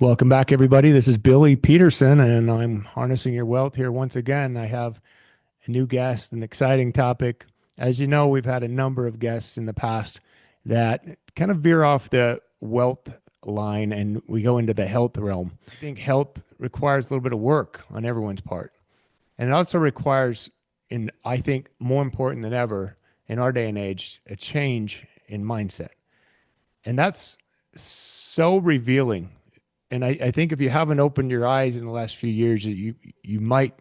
Welcome back, everybody. This is Billy Peterson, and I'm harnessing your wealth here once again. I have a new guest, an exciting topic. As you know, we've had a number of guests in the past that kind of veer off the wealth line and we go into the health realm. I think health requires a little bit of work on everyone's part. And it also requires, I think, more important than ever in our day and age, a change in mindset. And that's so revealing. And I think if you haven't opened your eyes in the last few years, you might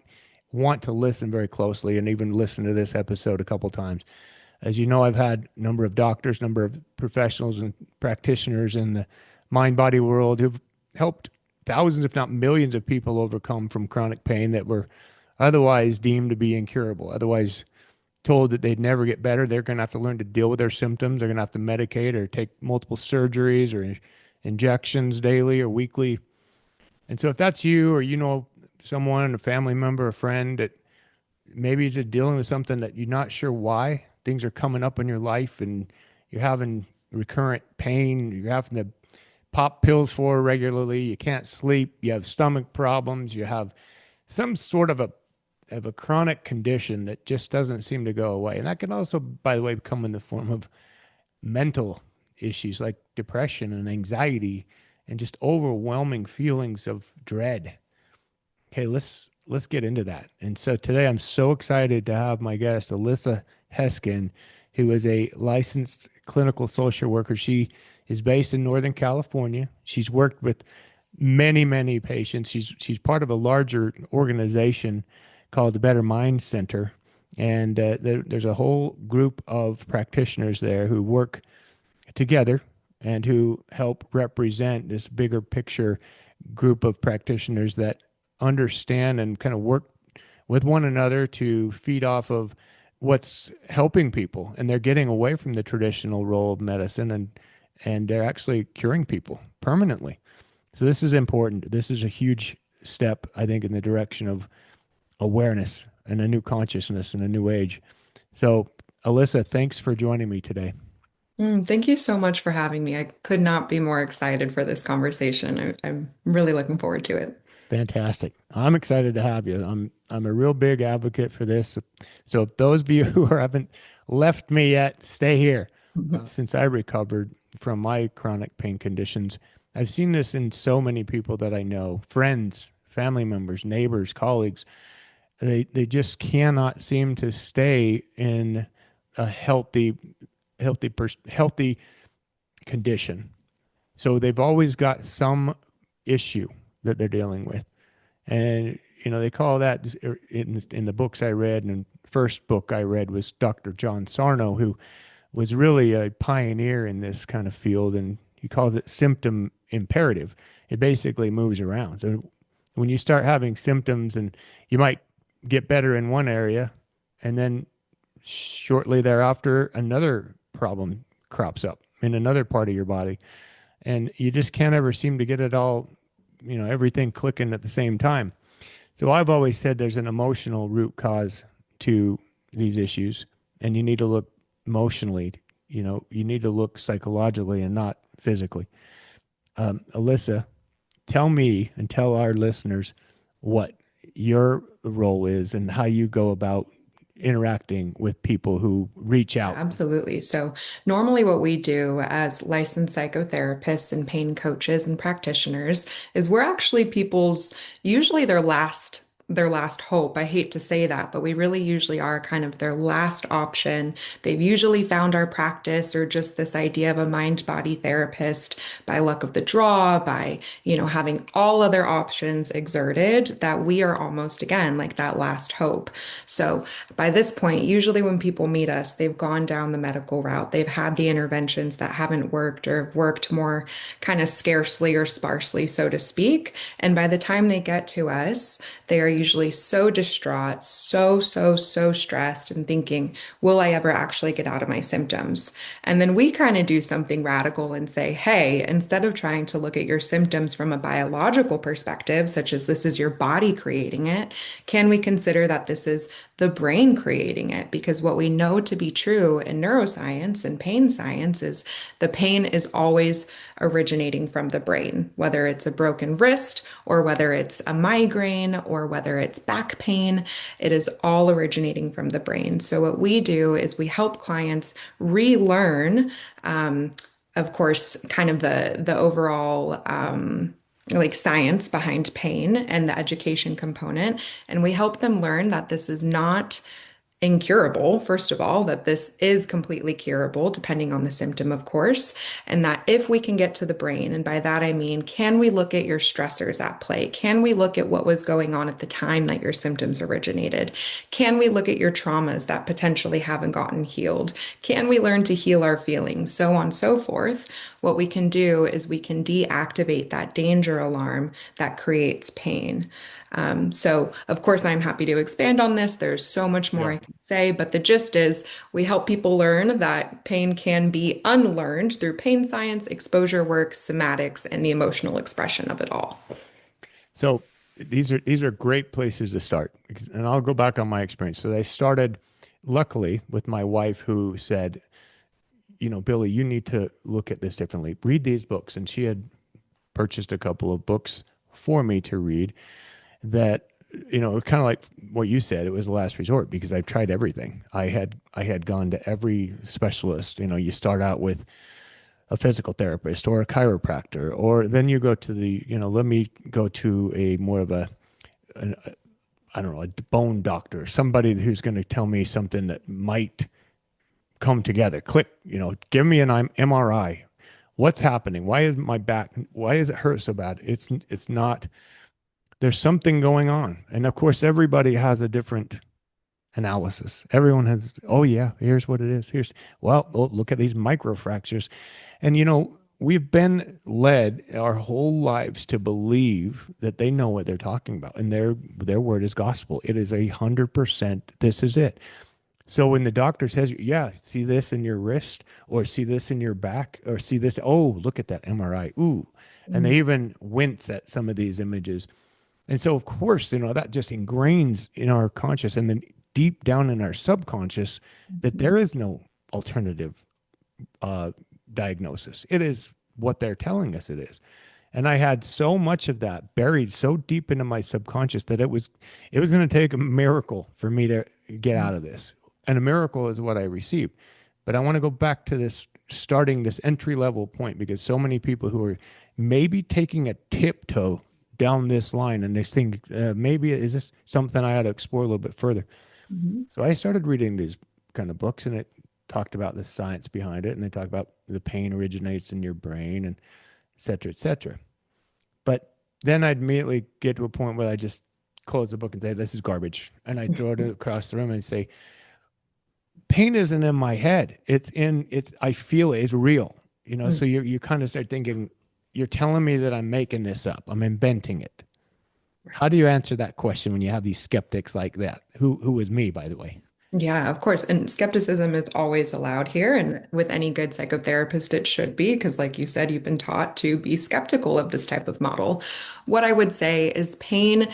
want to listen very closely and even listen to this episode a couple times. As you know, I've had a number of doctors, number of professionals and practitioners in the mind body world who've helped thousands, if not millions, of people overcome from chronic pain that were otherwise deemed to be incurable, otherwise told that they'd never get better. They're going to have to learn to deal with their symptoms. They're going to have to medicate or take multiple surgeries or injections daily or weekly. And so if that's you, or you know someone, a family member, a friend that maybe is just dealing with something that you're not sure why, things are coming up in your life and you're having recurrent pain, you're having to pop pills for regularly, you can't sleep, you have stomach problems, you have some sort of a chronic condition that just doesn't seem to go away. And that can also, by the way, come in the form of mental issues like depression and anxiety and just overwhelming feelings of dread. Okay, let's get into that. And so today I'm so excited to have my guest Alyssa Heskin, who is a licensed clinical social worker. She is based in Northern California. She's worked with many patients. She's part of a larger organization called the Better Mind Center, and there's a whole group of practitioners there who work together and who help represent this bigger picture group of practitioners that understand and kind of work with one another to feed off of what's helping people, and they're getting away from the traditional role of medicine and they're actually curing people permanently. So this is important. This is a huge step, I think, in the direction of awareness and a new consciousness and a new age. So Alyssa, thanks for joining me today. Thank you so much for having me. I could not be more excited for this conversation. I'm really looking forward to it. Fantastic. I'm excited to have you. I'm a real big advocate for this. So if those of you who haven't left me yet, stay here. Since I recovered from my chronic pain conditions, I've seen this in so many people that I know, friends, family members, neighbors, colleagues. They just cannot seem to stay in a healthy condition. So they've always got some issue that they're dealing with. And, they call that in the books I read, and the first book I read was Dr. John Sarno, who was really a pioneer in this kind of field. And he calls it symptom imperative. It basically moves around. So when you start having symptoms and you might get better in one area, and then shortly thereafter, another problem crops up in another part of your body. And you just can't ever seem to get it all, everything clicking at the same time. So I've always said there's an emotional root cause to these issues, and you need to look emotionally, you need to look psychologically and not physically. Alyssa, tell me and tell our listeners what your role is and how you go about interacting with people who reach Yeah, out. absolutely. So, normally, what we do as licensed psychotherapists and pain coaches and practitioners is we're actually people's usually their last hope. I hate to say that, but we really usually are kind of their last option. They've usually found our practice or just this idea of a mind-body therapist by luck of the draw, by, having all other options exerted, that we are almost again like that last hope. So, by this point, usually when people meet us, they've gone down the medical route. They've had the interventions that haven't worked or have worked more kind of scarcely or sparsely, so to speak. And by the time they get to us, they are usually so distraught, so stressed, and thinking, will I ever actually get out of my symptoms? And then we kind of do something radical and say, hey, instead of trying to look at your symptoms from a biological perspective, such as this is your body creating it, can we consider that this is the brain creating it? Because what we know to be true in neuroscience and pain science is the pain is always originating from the brain, whether it's a broken wrist or whether it's a migraine or whether it's back pain, it is all originating from the brain. So what we do is we help clients relearn, of course, kind of the overall like science behind pain and the education component. And we help them learn that this is not incurable, first of all, that this is completely curable, depending on the symptom, of course, and that if we can get to the brain, and by that I mean, can we look at your stressors at play? Can we look at what was going on at the time that your symptoms originated? Can we look at your traumas that potentially haven't gotten healed? Can we learn to heal our feelings? So on and so forth. What we can do is we can deactivate that danger alarm that creates pain. So, of course, I'm happy to expand on this. There's so much more Yeah. I can say, but the gist is we help people learn that pain can be unlearned through pain science, exposure work, somatics, and the emotional expression of it all. So these are great places to start. And I'll go back on my experience. So I started luckily with my wife who said, Billy, you need to look at this differently. Read these books. And she had purchased a couple of books for me to read that, kind of like what you said, it was the last resort because I've tried everything. I had gone to every specialist. You start out with a physical therapist or a chiropractor, or then you go to let me go to a more of an I don't know, a bone doctor, somebody who's going to tell me something that might come together. Click, give me an MRI. What's happening? Why is my back? Why does it hurt so bad? It's not. There's something going on, and of course, everybody has a different analysis. Everyone has. Oh yeah, here's what it is. Look at these microfractures, and we've been led our whole lives to believe that they know what they're talking about, and their word is gospel. It is 100%. This is it. So when the doctor says, yeah, see this in your wrist or see this in your back or see this, oh, look at that MRI. Ooh. And they Mhm. even wince at some of these images. And so, of course, that just ingrains in our conscious and then deep down in our subconscious that there is no alternative uh, diagnosis. It is what they're telling us it is. And I had so much of that buried so deep into my subconscious that it was going to take a miracle for me to get out of this. And a miracle is what I received. But I want to go back to this starting this entry level point because so many people who are maybe taking a tiptoe down this line and they think maybe is this something I ought to explore a little bit further. Mhm. So I started reading these kind of books and it talked about the science behind it and they talk about the pain originates in your brain and et cetera, et cetera. But then I'd immediately get to a point where I just close the book and say, this is garbage. And I throw it across the room and say, pain isn't in my head. I feel it. It's real. So you kind of start thinking, you're telling me that I'm making this up. I'm inventing it. How do you answer that question when you have these skeptics like that? Who is me, by the way? Yeah, of course. And skepticism is always allowed here. And with any good psychotherapist, it should be, because, like you said, you've been taught to be skeptical of this type of model. What I would say is pain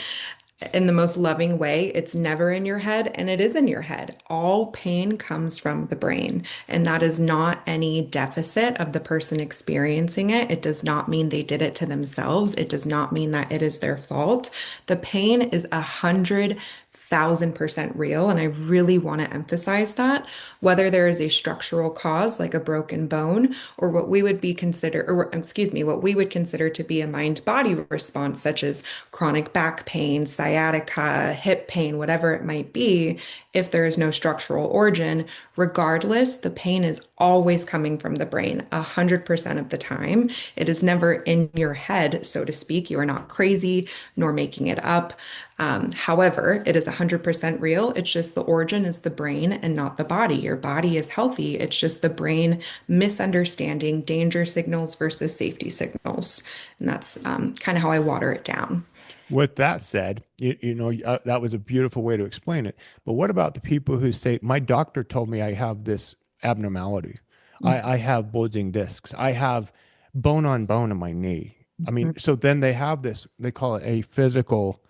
in the most loving way, it's never in your head, and it is in your head. All pain comes from the brain, and that is not any deficit of the person experiencing it. It does not mean they did it to themselves. It does not mean that it is their fault. The pain is 100,000% real, and I really want to emphasize that. Whether there is a structural cause like a broken bone, or what we would be consider, or excuse me, what we would consider to be a mind-body response, such as chronic back pain, sciatica, hip pain, whatever it might be, if there is no structural origin, regardless, the pain is always coming from the brain 100% of the time. It is never in your head, so to speak. You are not crazy nor making it up. However, it is 100% real. It's just the origin is the brain and not the body. Your body is healthy. It's just the brain misunderstanding danger signals versus safety signals. And that's kind of how I water it down. With that said, that was a beautiful way to explain it. But what about the people who say, my doctor told me I have this abnormality. I have bulging discs. I have bone on bone in my knee. I mean, Mhm. so then they have this, they call it a physical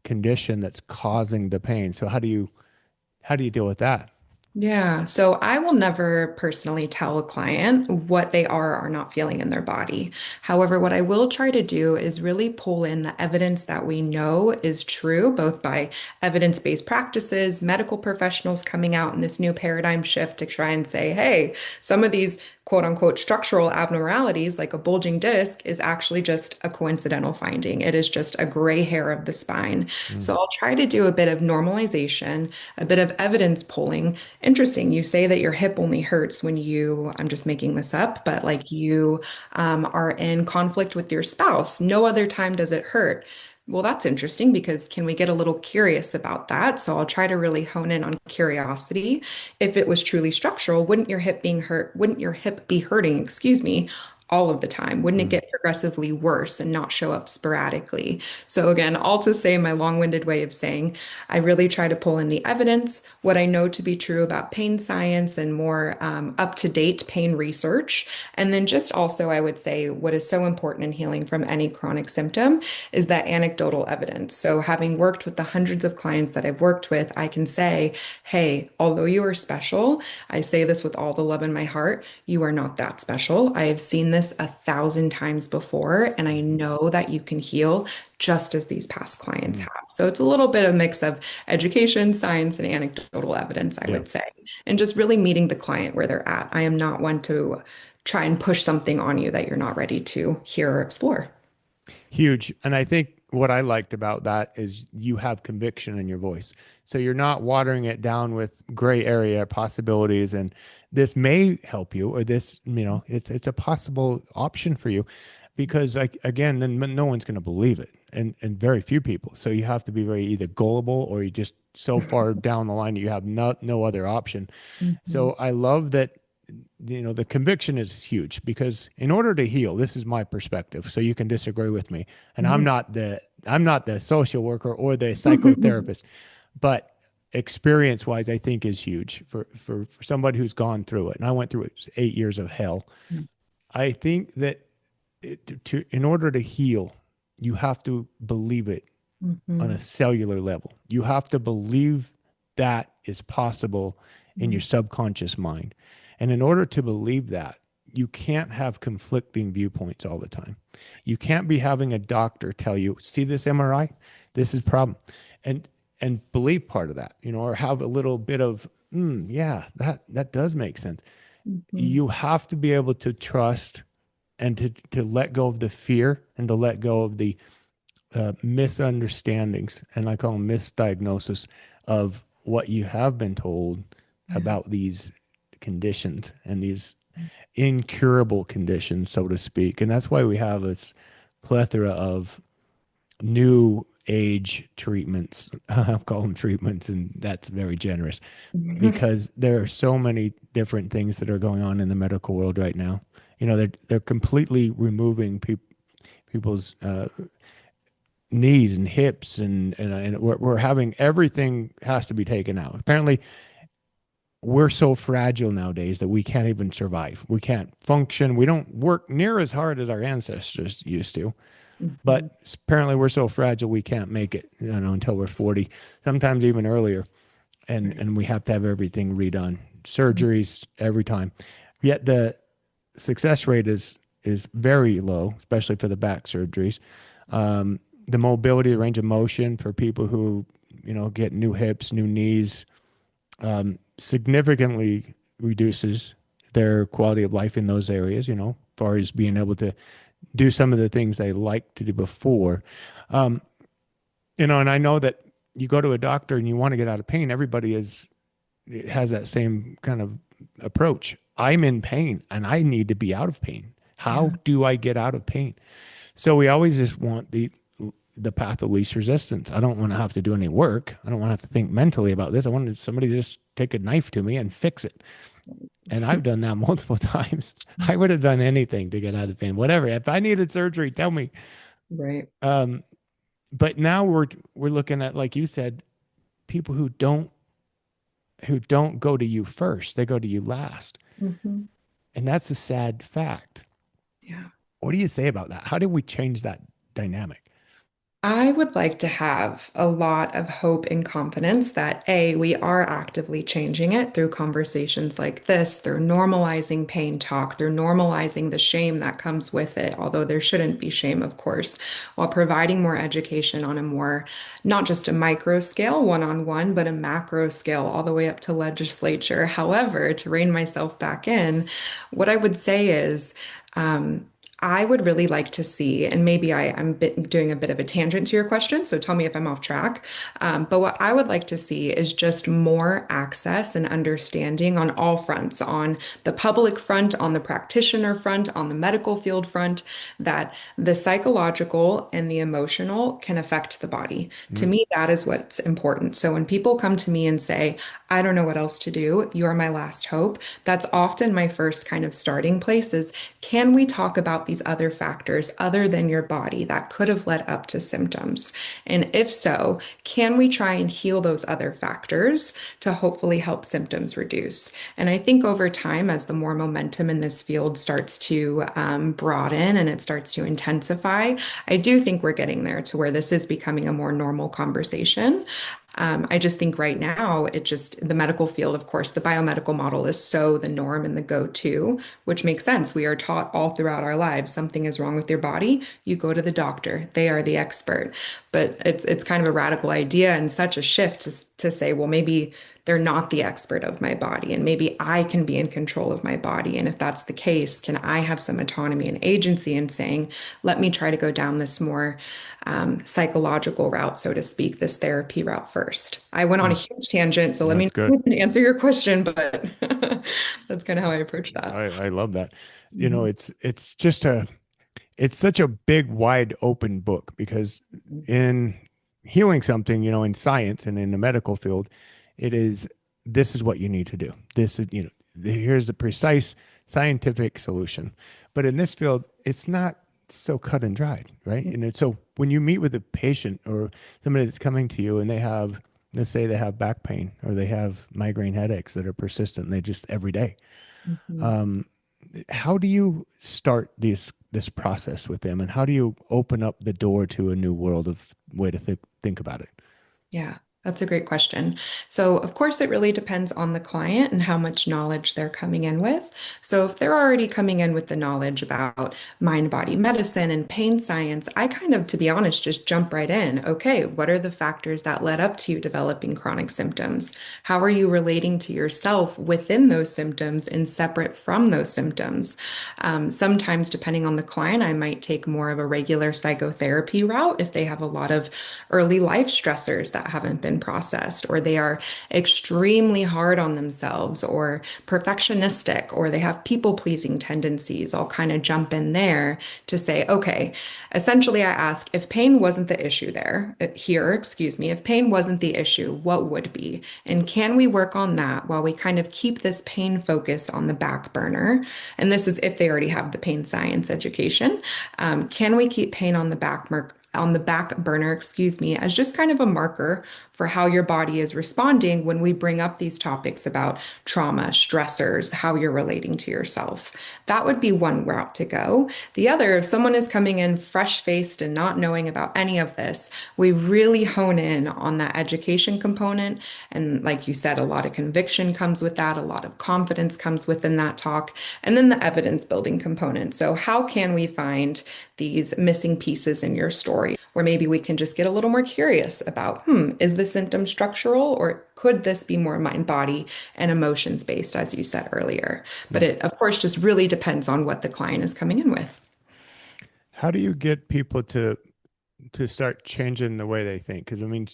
condition that's causing the pain. So how do you deal with that? Yeah, so I will never personally tell a client what they are or not feeling in their body. However, what I will try to do is really pull in the evidence that we know is true, both by evidence-based practices, medical professionals coming out in this new paradigm shift to try and say, hey, some of these quote unquote structural abnormalities, like a bulging disc, is actually just a coincidental finding. It is just a gray hair of the spine. Mm, So I'll try to do a bit of normalization, a bit of evidence pulling. Interesting. You say that your hip only hurts when I'm just making this up, but like you are in conflict with your spouse. No other time does it hurt. Well, that's interesting because can we get a little curious about that? So I'll try to really hone in on curiosity. If it was truly structural, wouldn't your hip be hurting, excuse me, all of the time? Wouldn't it mm, get progressively worse and not show up sporadically? So again, all to say my long-winded way of saying I really try to pull in the evidence, what I know to be true about pain science and more up-to-date pain research. And then just also, I would say what is so important in healing from any chronic symptom is that anecdotal evidence. So having worked with the hundreds of clients that I've worked with, I can say, hey, although you are special, I say this with all the love in my heart, you are not that special. I have seen this 1,000 times before, and I mhm, know that you can heal just as these past clients mm. have. So it's a little bit of mix of education, science, and anecdotal evidence, I Yeah. would say, and just really meeting the client where they're at. I am not one to try and push something on you that you're not ready to hear or explore. Huge. And I think what I liked about that is you have conviction in your voice. So you're not watering it down with gray area possibilities and this may help you or this, it's a possible option for you because like again, then no one's going to believe it and very few people. So you have to be very either gullible or you just so far down the line that you have no other option. Mhm. So I love that the conviction is huge because in order to heal, this is my perspective. So you can disagree with me. And I'm not the social worker or the psychotherapist, but experience wise, I think is huge for somebody who's gone through it. And I went through it 8 years of hell. I think that in order to heal, you have to believe it on a Mhm. cellular level. You have to believe that is possible in your Mhm. subconscious mind. And in order to believe that, you can't have conflicting viewpoints all the time. You can't be having a doctor tell you, see this MRI? This is problem. And believe part of that, or have a little bit of, yeah, that does make sense. Mhm. You have to be able to trust and to let go of the fear and to let go of the misunderstandings, and I call them misdiagnosis of what you have been told Yeah. about these conditions and these incurable conditions, so to speak. And that's why we have this plethora of new age treatments. I'll call them treatments, and that's very generous because there are so many different things that are going on in the medical world right now. They're completely removing people's knees and hips and we're having everything has to be taken out. Apparently, we're so fragile nowadays that we can't even survive. We can't function. We don't work near as hard as our ancestors used to. Mhm. But apparently, we're so fragile we can't make it, until we're 40, sometimes even earlier, and Right. and we have to have everything redone, Mhm. surgeries every time. Yet the success rate is very low, especially for the back surgeries. The mobility, the range of motion for people who get new hips, new knees, significantly reduces their quality of life in those areas. As far as being able to do some of the things they liked to do before. Um, and I know that you go to a doctor and you want to get out of pain. Everybody has that same kind of approach. I'm in pain and I need to be out of pain. How Yeah. do I get out of pain? So we always just want the path of least resistance. I don't want to have to do any work. I don't want to have to think mentally about this. I want somebody to just take a knife to me and fix it. And I've done that multiple times. I would have done anything to get out of pain, whatever. If I needed surgery, tell me. Right. Um, but now we're looking at, like you said, people who don't go to you first, they go to you last. Mhm. And that's a sad fact. Yeah. What do you say about that? How do we change that dynamic? I would like to have a lot of hope and confidence that A, we are actively changing it through conversations like this, through normalizing pain talk, through normalizing the shame that comes with it, although there shouldn't be shame, of course, while providing more education on a more, not just a micro scale, one-on-one, but a macro scale, all the way up to legislature. However, to rein myself back in, what I would say is, um, I would really like to see, and maybe I'm doing a bit of a tangent to your question, so tell me if I'm off track. But what I would like to see is just more access and understanding on all fronts, on the public front, on the practitioner front, on the medical field front, that the psychological and the emotional can affect the body. To Mm, me, that is what's important. So when people come to me and say, I don't know what else to do, you're my last hope, that's often my first kind of starting place is, can we talk about these other factors other than your body that could have led up to symptoms? And if so, can we try and heal those other factors to hopefully help symptoms reduce? And I think over time, as the more momentum in this field starts to broaden and it starts to intensify, I do think we're getting there to where this is becoming a more normal conversation. I just think right now, the medical field, of course, the biomedical model is so the norm and the go-to, which makes sense. We are taught all throughout our lives, something is wrong with your body, you go to the doctor. They are the expert. But it's kind of a radical idea and such a shift to say, well, maybe they're not the expert of my body, and maybe I can be in control of my body. And if that's the case, can I have some autonomy and agency in saying, let me try to go down this more psychological route, so to speak, this therapy route first. I went on a mm. huge tangent, so let me That's good. answer your question, but that's kind of how I approach that. I love that. You know, Mhm. it's such a big, wide open book because in healing something, in science and in the medical field, it is this is what you need to do. This is, here's the precise scientific solution. But in this field, it's not so cut and dried, right? And so when you meet with a patient or somebody that's coming to you and let's say they have back pain or they have migraine headaches that are persistent, and they just every day. Mhm. Um, how do you start this process with them, and how do you open up the door to a new world of way to think about it? Yeah, that's a great question. So, of course, it really depends on the client and how much knowledge they're coming in with. So, if they're already coming in with the knowledge about mind-body medicine and pain science, I kind of, to be honest, just jump right in. Okay, what are the factors that led up to you developing chronic symptoms? How are you relating to yourself within those symptoms and separate from those symptoms? Sometimes, depending on the client, I might take more of a regular psychotherapy route if they have a lot of early life stressors that haven't been processed, or they are extremely hard on themselves, or perfectionistic, or they have people pleasing tendencies. I'll kind of jump in there to say, okay, essentially, I ask if pain wasn't the issue excuse me, if pain wasn't the issue, what would be? And can we work on that while we kind of keep this pain focus on the back burner? And this is if they already have the pain science education. Can we keep pain on the back burner, excuse me, as just kind of a marker for how your body is responding when we bring up these topics about trauma, stressors, how you're relating to yourself? That would be one route to go. The other, if someone is coming in fresh-faced and not knowing about any of this, we really hone in on that education component. And like you said, a lot of conviction comes with that, a lot of confidence comes within that talk, and then the evidence building component. So, how can we find these missing pieces in your story? Or maybe we can just get a little more curious about, is the symptom structural, or could this be more mind body and emotions based, as you said earlier? But Hmm. it, of course, just really depends on what the client is coming in with. How do you get people to start changing the way they think? Because I mean,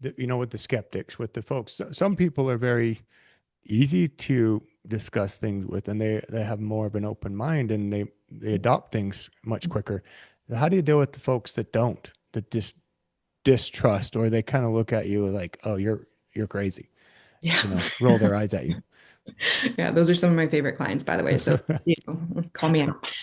with the skeptics, with the folks, some people are very easy to discuss things with, and they have more of an open mind, and they adopt things much quicker. How do you deal with the folks that don't, that just distrust, or they kind of look at you like, oh, you're crazy, Yeah. roll their eyes at you? Yeah, those are some of my favorite clients, by the way. So, call me out.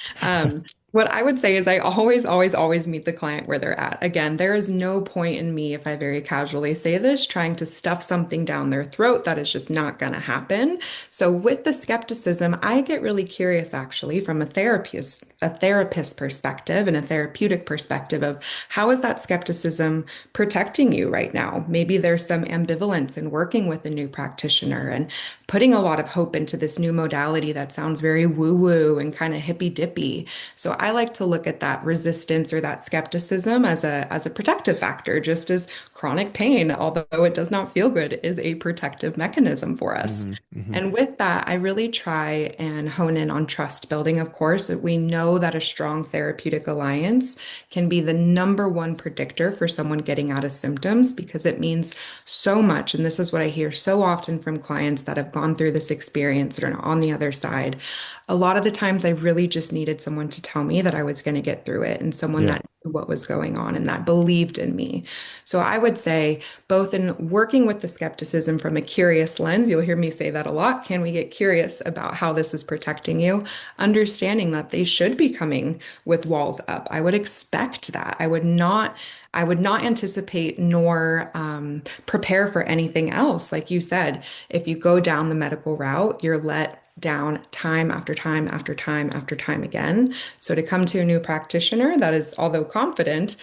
What I would say is I always, always, always meet the client where they're at. Again, there is no point in me, if I very casually say this, trying to stuff something down their throat that is just not going to happen. So with the skepticism, I get really curious actually from a therapist perspective and a therapeutic perspective of how is that skepticism protecting you right now? Maybe there's some ambivalence in working with a new practitioner and putting a lot of hope into this new modality that sounds very woo-woo and kind of hippy-dippy. So I like to look at that resistance or that skepticism as a protective factor, just as chronic pain, although it does not feel good, is a protective mechanism for us. Hmm. Hmm. And with that, I really try and hone in on trust building. Of course, we know that a strong therapeutic alliance can be the number one predictor for someone getting out of symptoms because it means so much. And this is what I hear so often from clients that have gone through this experience that are on the other side. A lot of the times, I really just needed someone to tell me that I was going to get through it and someone Yeah. that knew what was going on and that believed in me. So I would say, both in working with the skepticism from a curious lens, you'll hear me say that a lot. Can we get curious about how this is protecting you? Understanding that they should be coming with walls up. I would expect that. I would not anticipate nor prepare for anything else. Like you said, if you go down the medical route, you're let down time after time after time after time again. So to come to a new practitioner that is, although confident,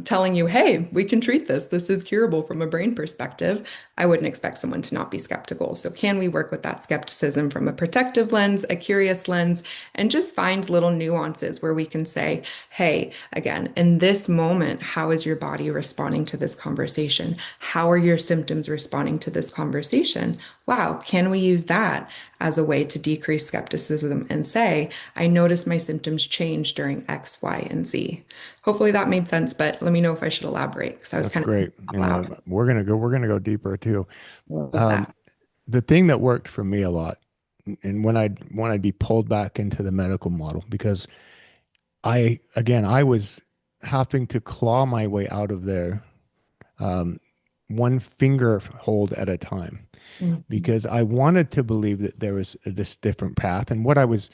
telling you, hey, we can treat this, this is curable from a brain perspective, I wouldn't expect someone to not be skeptical. So can we work with that skepticism from a protective lens, a curious lens, and just find little nuances where we can say, hey, again, in this moment, how is your body responding to this conversation? How are your symptoms responding to this conversation? Wow, can we use that as a way to decrease skepticism and say, I noticed my symptoms change during X, Y, and Z? Hopefully that made sense, but let me know if I should elaborate because I was That's kind of great. out loud. We're gonna go deeper too. Love Um, that. the thing that worked for me a lot, and when I'd be pulled back into the medical model, because I was having to claw my way out of there, um, one finger hold at a time, Mhm. because I wanted to believe that there was this different path. And what I was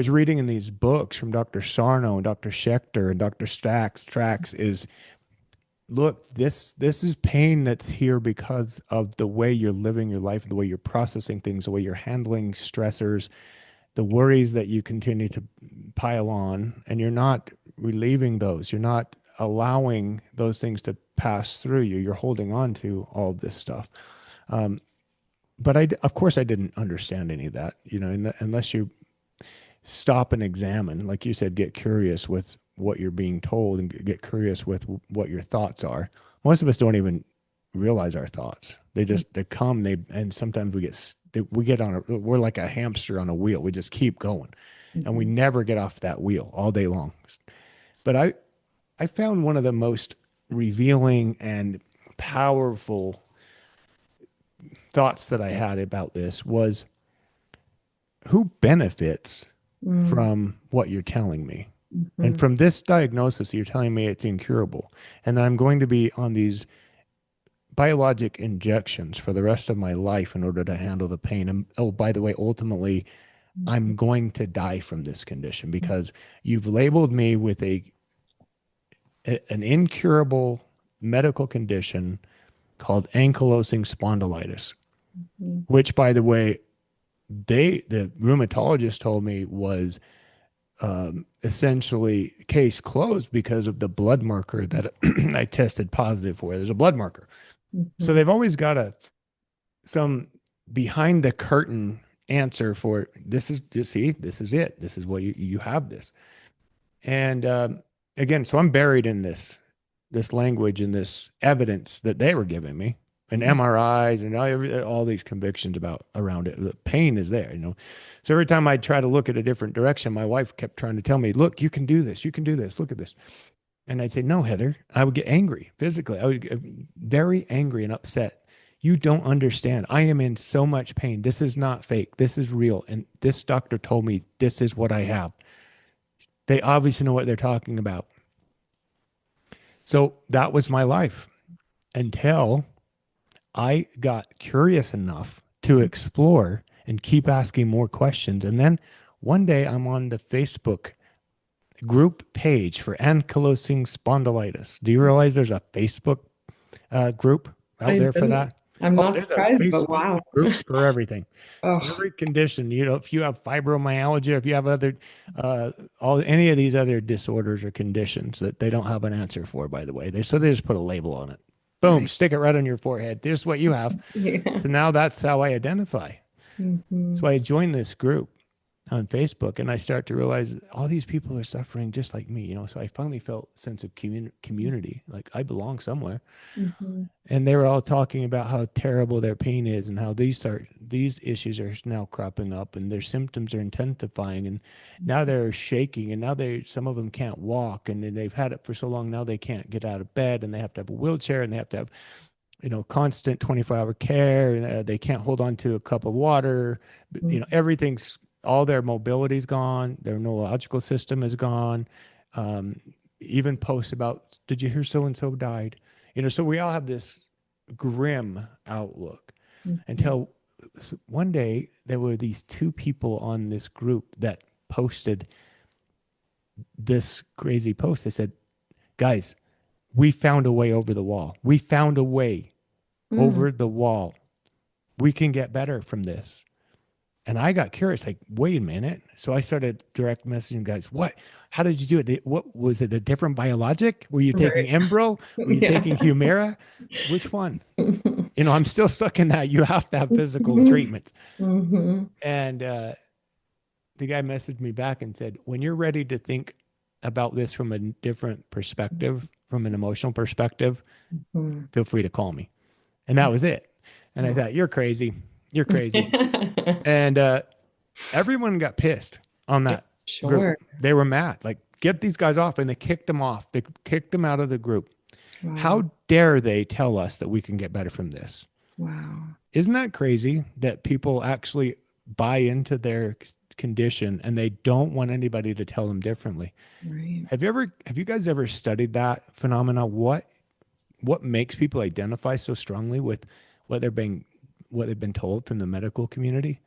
reading in these books from Dr. Sarno and Dr. Schechter and Dr. Strax is, look, this is pain that's here because of the way you're living your life, the way you're processing things, the way you're handling stressors, the worries that you continue to pile on, and you're not relieving those. You're not allowing those things to pass through you. You're holding on to all of this stuff. Um, but of course, I didn't understand any of that, unless you stop and examine, like you said, get curious with what you're being told and get curious with what your thoughts are. Most of us don't even realize our thoughts. They come, and sometimes we get we're like a hamster on a wheel. We just keep going and we Mhm. never get off that wheel all day long. But I found one of the most revealing and powerful thoughts that I had about this was, who benefits Mhm. from what you're telling me? And Mhm. from this diagnosis, you're telling me it's incurable, and that I'm going to be on these biologic injections for the rest of my life in order to handle the pain. And oh, by the way, ultimately, I'm going to die from this condition because you've labeled me with an incurable medical condition called ankylosing spondylitis, Mhm. which, by the way, the rheumatologist told me was essentially case closed because of the blood marker that I tested positive for. There's a blood marker. So Mhm. they've always got some behind the curtain answer for, this is, you see, this is it. This is what you have this. And again, so I'm buried in this language and this evidence that they were giving me, and MRIs and all these convictions about around it. The pain is there. So every time I try to look at a different direction, my wife kept trying to tell me, "Look, you can do this. You can do this. Look at this." And I'd say, "No, Heather." I would get angry physically. I would get very angry and upset. You don't understand. I am in so much pain. This is not fake. This is real. And this doctor told me this is what I have. They obviously know what they're talking about. So that was my life until I got curious enough to explore and keep asking more questions. And then one day I'm on the Facebook. group page for ankylosing spondylitis. Do you realize there's a Facebook group out I there for didn't, that? I'm Oh, not there's a surprised, but Facebook wow. group for everything. So Oh, every condition, if you have fibromyalgia, if you have other, all any of these other disorders or conditions that they don't have an answer for, by the way, they just put a label on it. Boom, right. stick it right on your forehead. This is what you have. Yeah. So now that's how I identify. So Hmm. I joined this group on Facebook, and I start to realize all these people are suffering just like me. So I finally felt a sense of community, like I belong somewhere. Hmm. And they were all talking about how terrible their pain is and how these issues are now cropping up and their symptoms are intensifying, and now they're shaking, and now some of them can't walk, and then they've had it for so long now they can't get out of bed, and they have to have a wheelchair, and they have to have constant 24-hour care, and they can't hold on to a cup of water. Everything's, all their mobility's gone, their neurological system is gone. um, Even posts about, did you hear so and so died? So we all have this grim outlook Hmm. until one day there were these two people on this group that posted this crazy post. They said, guys, we found a way over the wall. We found a way Mm. over the wall. We can get better from this. And I got curious, like, wait a minute. So I started direct messaging guys. What? How did you do it? What was it? A different biologic? Were you taking Right. Enbrel? Were you Yeah. taking Humira? Which one? I'm still stuck in that. You have to have physical Hmm. treatments. Hmm. And the guy messaged me back and said, when you're ready to think about this from a different perspective, from an emotional perspective, feel free to call me. And that was it. And I Oh. thought, you're crazy. You're crazy. And everyone got pissed on Yeah, that group. sure. They were mad, like, get these guys off. And they kicked them off. They kicked them out of the group. Wow. How dare they tell us that we can get better from this? Wow. Isn't that crazy that people actually buy into their condition and they don't want anybody to tell them differently? Right. Have you guys ever studied that phenomena? What makes people identify so strongly with what they're being, what they've been told from the medical community?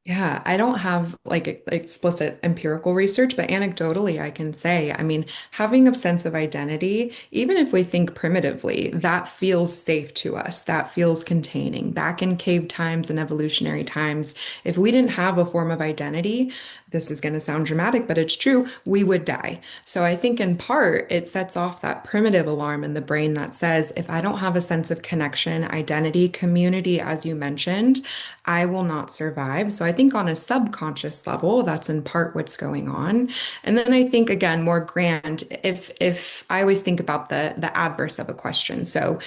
Yeah, I don't have like explicit empirical research, but anecdotally, I can say, I mean, having a sense of identity, even if we think primitively, that feels safe to us. That feels containing. Back in cave times and evolutionary times, if we didn't have a form of identity, this is going to sound dramatic, but it's true, we would die. So I think in part, it sets off that primitive alarm in the brain that says, if I don't have a sense of connection, identity, community, as you mentioned, I will not survive. So I think on a subconscious level, that's in part what's going on. And then I think again, more grand, if I always think about the adverse of a question. So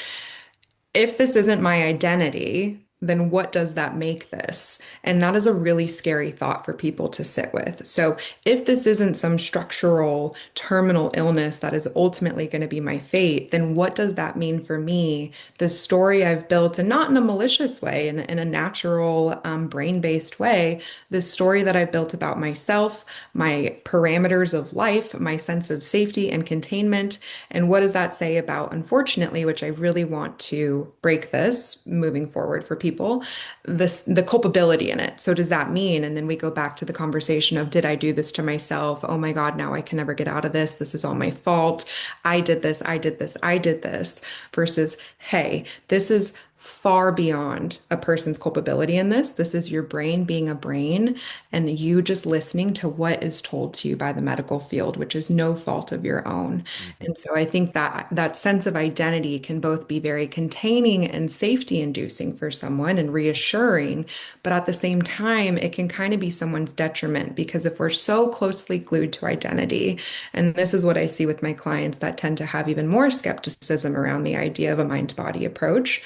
if this isn't my identity, then what does that make this? And that is a really scary thought for people to sit with. So, if this isn't some structural terminal illness that is ultimately going to be my fate, then what does that mean for me? The story I've built, and not in a malicious way, in a natural, brain-based way, the story that I built about myself, my parameters of life, my sense of safety and containment, and what does that say about, unfortunately, which I really want to break this moving forward for people, the culpability in it. So does that mean, and then we go back to the conversation of, did I do this to myself? Oh my God, now I can never get out of this. This is all my fault. I did this, I did this, I did this, versus, hey, this is far beyond a person's culpability in this. This is your brain being a brain and you just listening to what is told to you by the medical field, which is no fault of your own. Mhm. And so I think that that sense of identity can both be very containing and safety inducing for someone and reassuring, but at the same time, it can kind of be someone's detriment because if we're so closely glued to identity, and this is what I see with my clients that tend to have even more skepticism around the idea of a mind-body approach.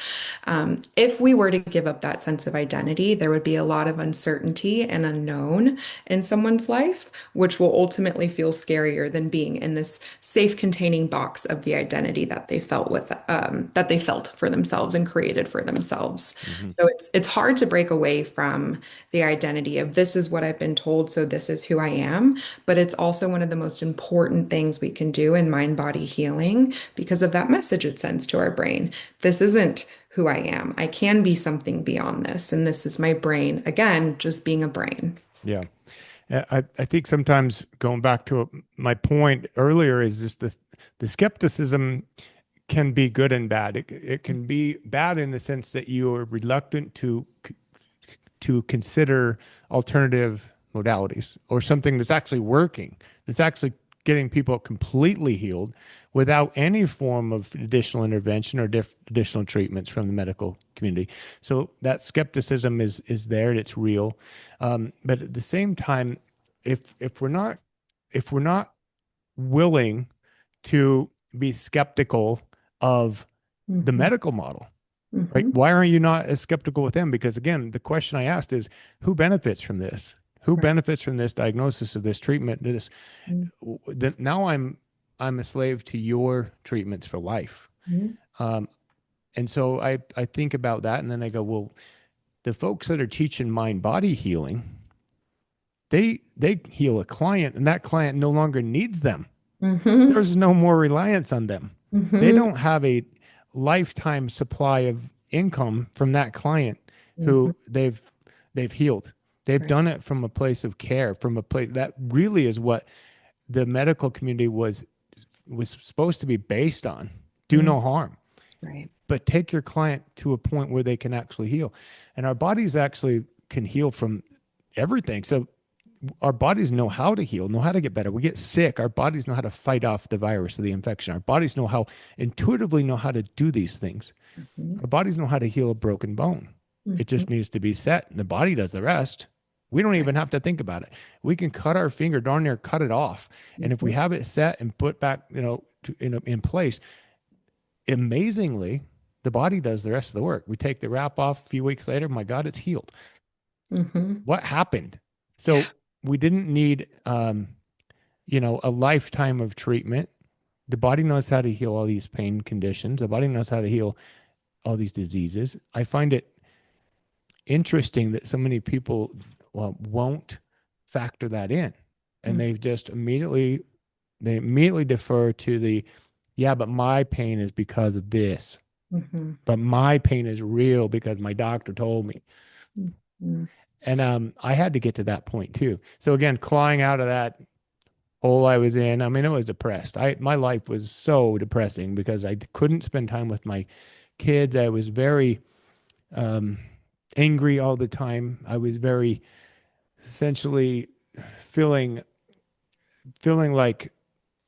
If we were to give up that sense of identity, there would be a lot of uncertainty and unknown in someone's life, which will ultimately feel scarier than being in this safe containing box of the identity that they felt that they felt for themselves and created for themselves. Mhm. So it's hard to break away from the identity of this is what I've been told, so this is who I am. But it's also one of the most important things we can do in mind body healing because of that message it sends to our brain. This isn't who I am. I can be something beyond this. And this is my brain, again, just being a brain. Yeah. I think sometimes going back to my point earlier is just this, the skepticism can be good and bad. It can be bad in the sense that you are reluctant to consider alternative modalities or something that's actually working, that's actually getting people completely healed without any form of additional intervention or additional treatments from the medical community. So that skepticism is there, and it's real. But at the same time, if we're not willing to be skeptical of the Hmm. medical model, right? Hmm. Why aren't you not as skeptical with them? Because again, the question I asked is, who benefits from this? Who Right. benefits from this diagnosis of this treatment? This now I'm a slave to your treatments for life. Mhm. Um, and so I think about that, and then I go, well, the folks that are teaching mind body healing, they heal a client, and that client no longer needs them. Mhm. There's no more reliance on them. They Mhm. don't have a lifetime supply of income from that client Mhm. who they've healed. They've Right. done it from a place of care, from a place that really is what the medical community was supposed to be based on. Do Mm. no harm, Right. but take your client to a point where they can actually heal. And our bodies actually can heal from everything. So our bodies know how to heal, know how to get better. We get sick. Our bodies know how to fight off the virus or the infection. Our bodies know how intuitively know how to do these things. Mhm. Our bodies know how to heal a broken bone. It Mhm. just needs to be set, and the body does the rest. We don't Right. even have to think about it. We can cut our finger, darn near cut it off, and if we Mhm. have it set and put back, in place, amazingly, the body does the rest of the work. We take the wrap off a few weeks later. My God, it's healed. Mhm. What happened? Yeah. So we didn't need, a lifetime of treatment. The body knows how to heal all these pain conditions. The body knows how to heal all these diseases. I find it interesting that so many people, well, won't factor that in, and Mm. they immediately defer to the, yeah, but my pain is because of this, Mhm. but my pain is real because my doctor told me. Mhm. And I had to get to that point too. So again, clawing out of that hole I was in, I mean, it was depressed. My life was so depressing because I couldn't spend time with my kids. I was very um, angry all the time. I was very essentially feeling feeling like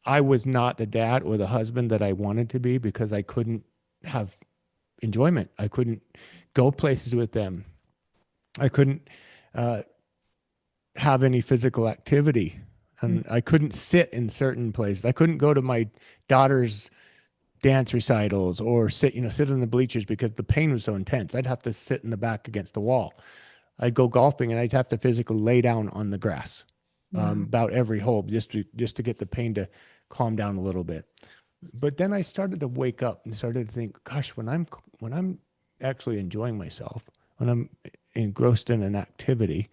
I was not the dad or the husband that I wanted to be because I couldn't have enjoyment. I couldn't go places with them. I couldn't uh, have any physical activity, Mhm. and I couldn't sit in certain places. I couldn't go to my daughter's dance recitals or sit in the bleachers because the pain was so intense. I'd have to sit in the back against the wall. I'd go golfing and I'd have to physically lay down on the grass Wow. about every hole just to get the pain to calm down a little bit. But then I started to wake up and started to think, gosh, when I'm actually enjoying myself, when I'm engrossed in an activity,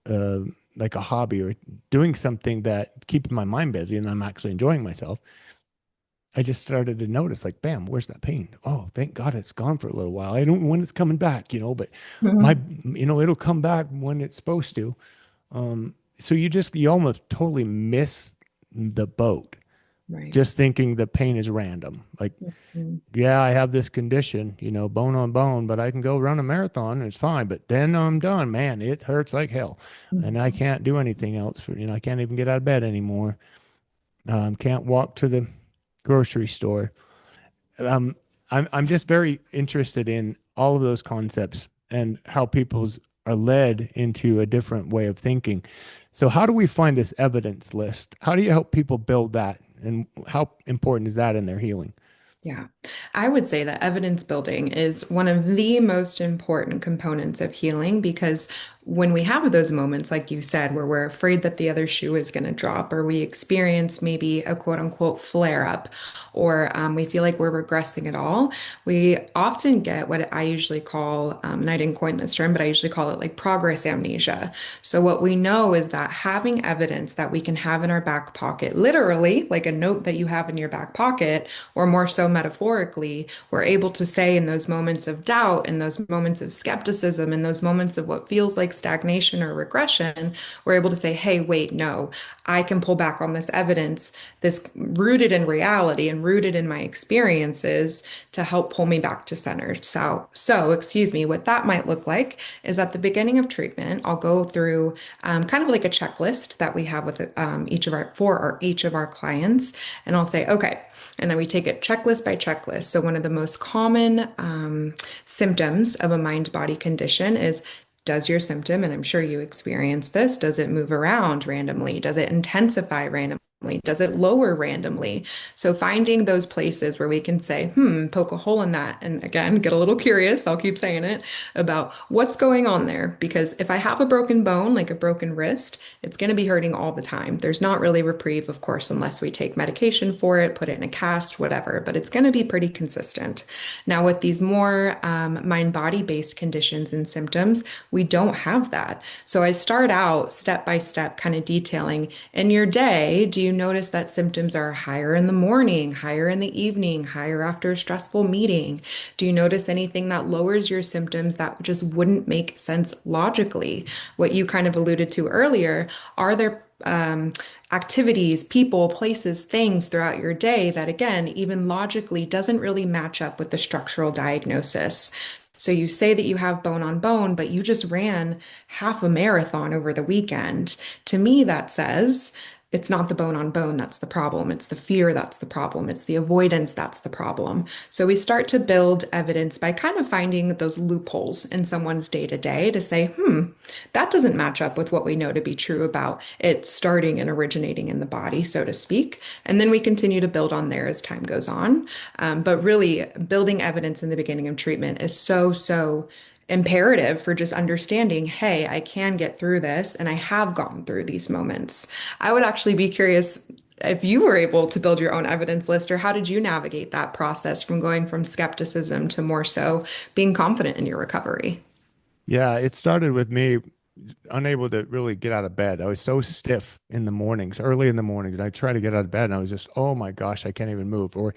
uh, like a hobby or doing something that keeps my mind busy and I'm actually enjoying myself, I just started to notice, like, bam, where's that pain? Oh, thank God it's gone for a little while. I don't know when it's coming back, but my, Mhm. it'll come back when it's supposed to. So you almost totally miss the boat Right. just thinking the pain is random. Like, Mhm. yeah, I have this condition, bone on bone, but I can go run a marathon and it's fine. But then I'm done, man. It hurts like hell. And I Mhm. can't do anything else I can't even get out of bed anymore. Can't walk to the grocery store. um, I'm just very interested in all of those concepts and how people's are led into a different way of thinking. So how do we find this evidence list? How do you help people build that? And how important is that in their healing? Yeah, I would say that evidence building is one of the most important components of healing because when we have those moments, like you said, where we're afraid that the other shoe is going to drop, or we experience maybe a quote unquote flare up, or we feel like we're regressing at all, we often get what I usually call, and I didn't coin this term, but I usually call it like progress amnesia. So, what we know is that having evidence that we can have in our back pocket, literally like a note that you have in your back pocket, or more so metaphorically, we're able to say in those moments of doubt, in those moments of skepticism, in those moments of what feels like stagnation or regression, we're able to say, hey, wait, no, I can pull back on this evidence, this rooted in reality and rooted in my experiences to help pull me back to center. Excuse me, what that might look like is at the beginning of treatment, I'll go through kind of like a checklist that we have with each of our clients, and I'll say, okay, and then we take it checklist by checklist. So one of the most common symptoms of a mind-body condition is, does your symptom, and I'm sure you experience this, does it move around randomly? Does it intensify randomly? Does it lower randomly? So finding those places where we can say, poke a hole in that. And again, get a little curious, I'll keep saying it, about what's going on there. Because if I have a broken bone, like a broken wrist, it's going to be hurting all the time. There's not really reprieve, of course, unless we take medication for it, put it in a cast, whatever, but it's going to be pretty consistent. Now, with these more mind-body based conditions and symptoms, we don't have that. So I start out step by step, kind of detailing in your day, do you notice that symptoms are higher in the morning, higher in the evening, higher after a stressful meeting? Do you notice anything that lowers your symptoms that just wouldn't make sense logically? What you kind of alluded to earlier, are there activities, people, places, things throughout your day that, again, even logically doesn't really match up with the structural diagnosis? So you say that you have bone on bone, but you just ran half a marathon over the weekend. To me, that says it's not the bone on bone that's the problem. It's the fear that's the problem. It's the avoidance that's the problem. So we start to build evidence by kind of finding those loopholes in someone's day to day to say, that doesn't match up with what we know to be true about it starting and originating in the body, so to speak. And then we continue to build on there as time goes on. But really, building evidence in the beginning of treatment is so imperative for just understanding, hey, I can get through this, and I have gotten through these moments. I would actually be curious if you were able to build your own evidence list, or how did you navigate that process from going from skepticism to more so being confident in your recovery? Yeah, it started with me unable to really get out of bed. I was so stiff in the mornings, early in the mornings, and I try to get out of bed and I was just, oh my gosh, I can't even move. Or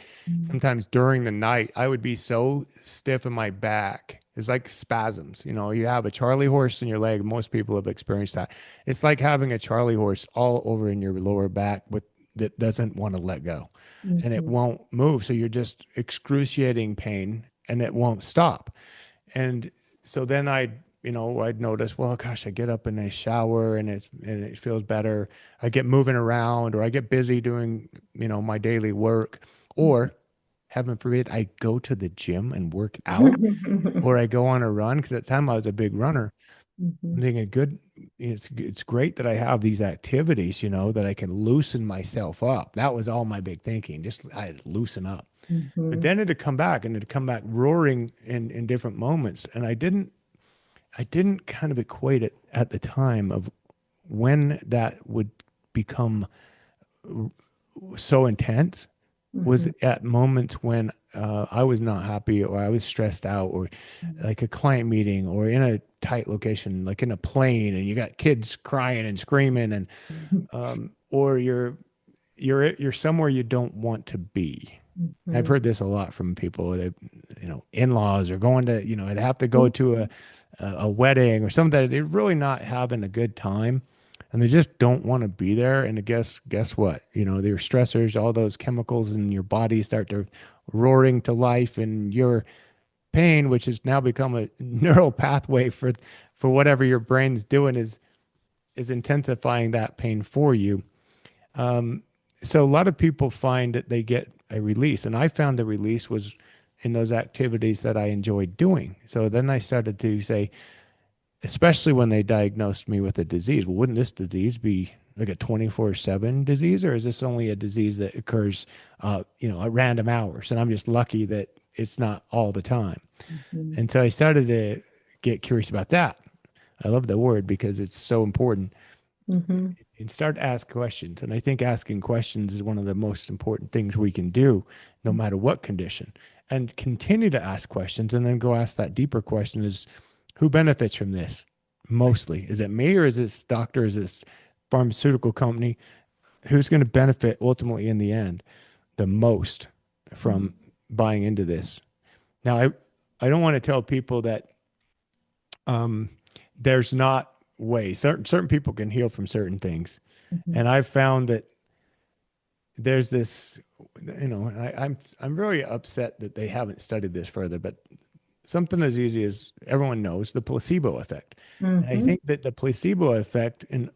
sometimes during the night, I would be so stiff in my back. It's like spasms. You know, you have a Charlie horse in your leg. Most people have experienced that. It's like having a Charlie horse all over in your lower back with that doesn't want to let go and it Mhm. won't move. So you're just excruciating pain and it won't stop. And so then I'd notice, well, gosh, I get up and I shower and it feels better. I get moving around or I get busy doing, my daily work, or heaven forbid, I go to the gym and work out, or I go on a run because at the time I was a big runner. I'm Mhm. thinking, good, it's great that I have these activities, that I can loosen myself up. That was all my big thinking, just I loosen up. But Mhm. then it'd come back and it'd come back roaring in different moments. And I didn't kind of equate it at the time of when that would become so intense was Mhm. at moments when I was not happy or I was stressed out or like a client meeting or in a tight location, like in a plane and you got kids crying and screaming and Mhm. or you're somewhere you don't want to be. I've Mhm. heard this a lot from people that, in-laws are going to, they have to go to a wedding or something that they're really not having a good time and they just don't want to be there. And guess what? Their stressors, all those chemicals in your body start to roaring to life and your pain, which has now become a neural pathway for whatever your brain's doing is intensifying that pain for you. So a lot of people find that they get a release, and I found the release was in those activities that I enjoyed doing. So then I started to say, especially when they diagnosed me with a disease, well, wouldn't this disease be like a 24/7 disease, or is this only a disease that occurs, at random hours? And I'm just lucky that it's not all the time. Mhm. And so I started to get curious about that. I love the word because it's so important Mhm. and start to ask questions. And I think asking questions is one of the most important things we can do, no matter what condition. And continue to ask questions and then go ask that deeper question is who benefits from this mostly? Is it me or is this doctor? Is this pharmaceutical company? Who's going to benefit ultimately in the end the most from buying into this? Now, I don't want to tell people that um, there's not ways. Certain people can heal from certain things, Mhm. and I've found that there's this, I'm really upset that they haven't studied this further, but something as easy as everyone knows the placebo effect. And I Mhm. think that the placebo effect, in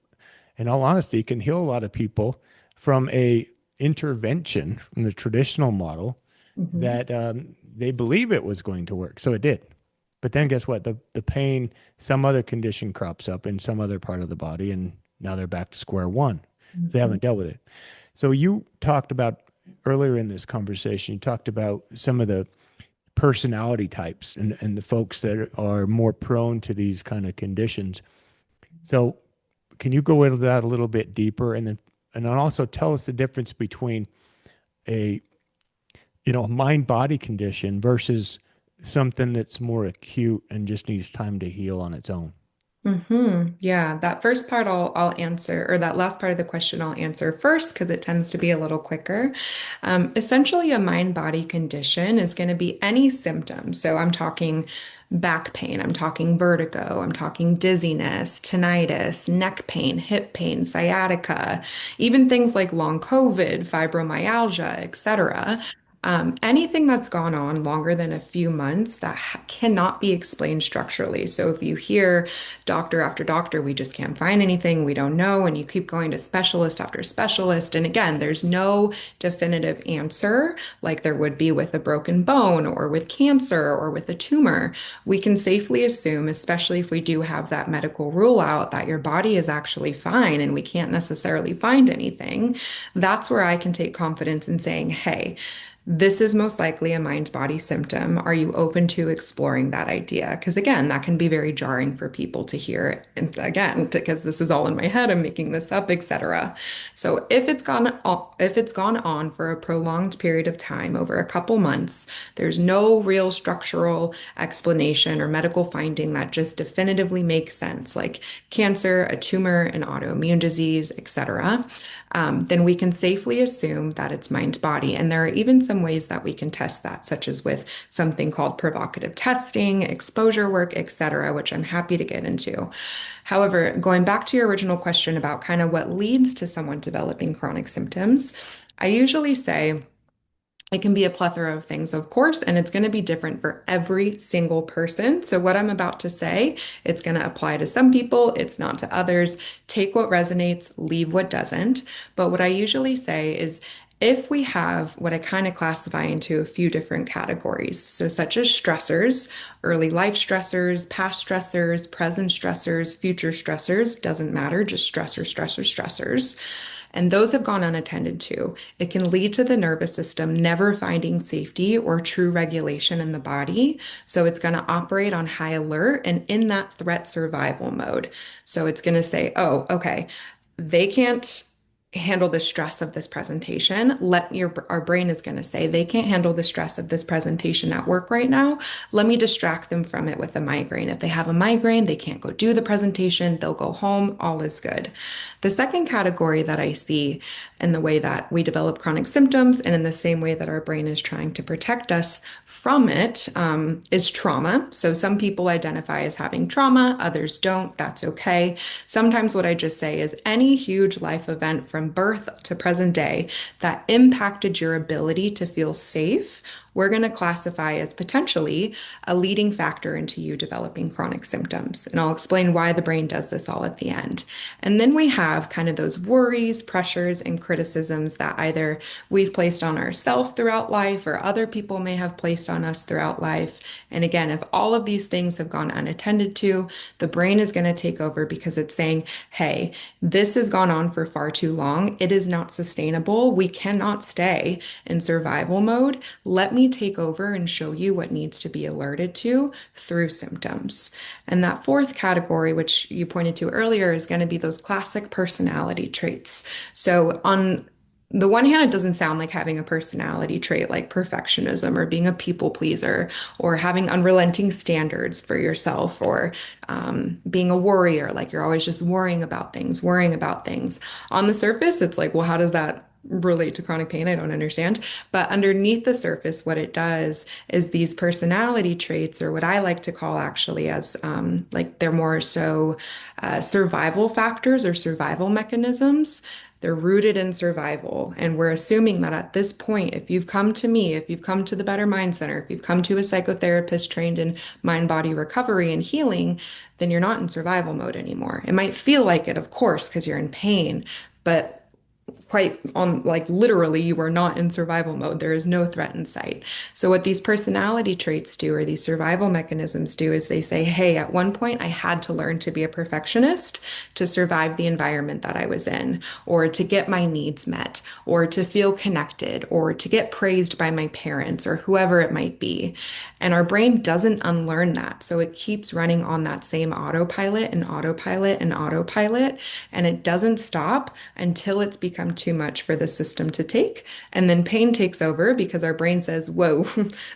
all honesty, can heal a lot of people from a intervention from the traditional model Mhm. that they believe it was going to work. So it did. But then guess what? The pain, some other condition crops up in some other part of the body, and now they're back to square one. They Mhm. haven't dealt with it. So you talked about earlier in this conversation, you talked about some of the personality types and the folks that are more prone to these kind of conditions. So can you go into that a little bit deeper and then also tell us the difference between a mind body condition versus something that's more acute and just needs time to heal on its own? Yeah, that first part I'll answer, or that last part of the question I'll answer first because it tends to be a little quicker. Essentially, a mind-body condition is going to be any symptom. So I'm talking back pain, I'm talking vertigo, I'm talking dizziness, tinnitus, neck pain, hip pain, sciatica, even things like long COVID, fibromyalgia, etc. Anything that's gone on longer than a few months that cannot be explained structurally. So if you hear doctor after doctor, we just can't find anything, we don't know, and you keep going to specialist after specialist, and again, there's no definitive answer like there would be with a broken bone or with cancer or with a tumor. We can safely assume, especially if we do have that medical rule out, that your body is actually fine and we can't necessarily find anything. That's where I can take confidence in saying, hey, this is most likely a mind-body symptom. Are you open to exploring that idea? Because again, that can be very jarring for people to hear. And again, because this is all in my head, I'm making this up, etc. So if it's gone on for a prolonged period of time, over a couple months, there's no real structural explanation or medical finding that just definitively makes sense, like cancer, a tumor, an autoimmune disease, etc., then we can safely assume that it's mind body. And there are even some ways that we can test that, such as with something called provocative testing, exposure work, etc., which I'm happy to get into. However, going back to your original question about kind of what leads to someone developing chronic symptoms, I usually say, it can be a plethora of things, of course, and it's going to be different for every single person. So, what I'm about to say, it's going to apply to some people, it's not to others. Take what resonates, leave what doesn't. But what I usually say is if we have what I kind of classify into a few different categories, so such as stressors, early life stressors, past stressors, present stressors, future stressors, doesn't matter, just stressors. And those have gone unattended to. It can lead to the nervous system never finding safety or true regulation in the body. So it's going to operate on high alert and in that threat survival mode. So it's going to say, oh, okay, they can't handle the stress of this presentation. Our brain is going to say they can't handle the stress of this presentation at work right now. Let me distract them from it with a migraine. If they have a migraine, they can't go do the presentation. They'll go home. All is good. The second category that I see in the way that we develop chronic symptoms and in the same way that our brain is trying to protect us from it is trauma. So some people identify as having trauma, others don't. That's okay. Sometimes what I just say is any huge life event from birth to present day that impacted your ability to feel safe, we're going to classify as potentially a leading factor into you developing chronic symptoms. And I'll explain why the brain does this all at the end. And then we have kind of those worries, pressures, and criticisms that either we've placed on ourselves throughout life or other people may have placed on us throughout life. And again, if all of these things have gone unattended to, the brain is going to take over because it's saying, hey, this has gone on for far too long. It is not sustainable. We cannot stay in survival mode. Let me take over and show you what needs to be alerted to through symptoms. And that fourth category, which you pointed to earlier, is going to be those classic personality traits. So, on the one hand, it doesn't sound like having a personality trait like perfectionism or being a people pleaser or having unrelenting standards for yourself or being a worrier, like you're always just worrying about things. On the surface, it's like, well, how does that relate to chronic pain. I don't understand. But underneath the surface, what it does is these personality traits, or what I like to call actually as like they're more so survival factors or survival mechanisms. They're rooted in survival. And we're assuming that at this point, if you've come to me, if you've come to the Better Mind Center, if you've come to a psychotherapist trained in mind body recovery and healing, then you're not in survival mode anymore. It might feel like it, of course, because you're in pain, but quite on like literally you are not in survival mode. There is no threat in sight. So what these personality traits do, or these survival mechanisms do, is they say, hey, at one point I had to learn to be a perfectionist to survive the environment that I was in, or to get my needs met, or to feel connected, or to get praised by my parents or whoever it might be. And our brain doesn't unlearn that. So it keeps running on that same autopilot and autopilot and autopilot, and it doesn't stop until it's become too much for the system to take. And then pain takes over because our brain says, whoa,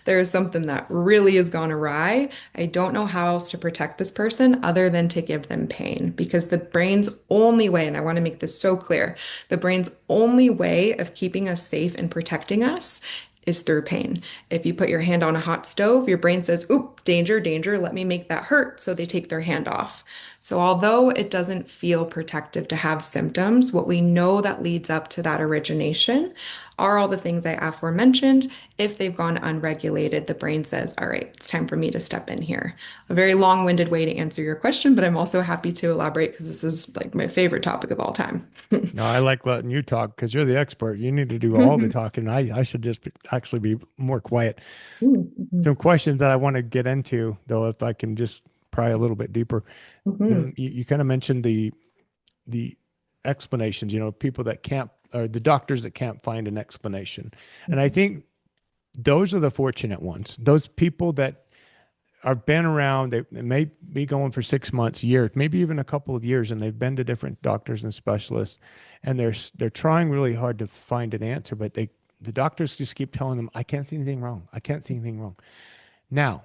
there is something that really has gone awry. I don't know how else to protect this person other than to give them pain. Because the brain's only way, and I want to make this so clear, the brain's only way of keeping us safe and protecting us is through pain. If you put your hand on a hot stove, your brain says, oop, danger, danger, let me make that hurt. So they take their hand off. So although it doesn't feel protective to have symptoms, what we know that leads up to that origination are all the things I aforementioned. If they've gone unregulated, the brain says, all right, it's time for me to step in here. A very long-winded way to answer your question, but I'm also happy to elaborate because this is like my favorite topic of all time. No, I like letting you talk because you're the expert. You need to do all the talking. I should just actually be more quiet. Mhm. Some questions that I want to get into, though, if I can just pry a little bit deeper. Mhm. You kind of mentioned the explanations, people that can't, or the doctors that can't find an explanation. And I think those are the fortunate ones. Those people that are been around, they may be going for 6 months, years, maybe even a couple of years, and they've been to different doctors and specialists, and they're trying really hard to find an answer, but the doctors just keep telling them, I can't see anything wrong. I can't see anything wrong. Now,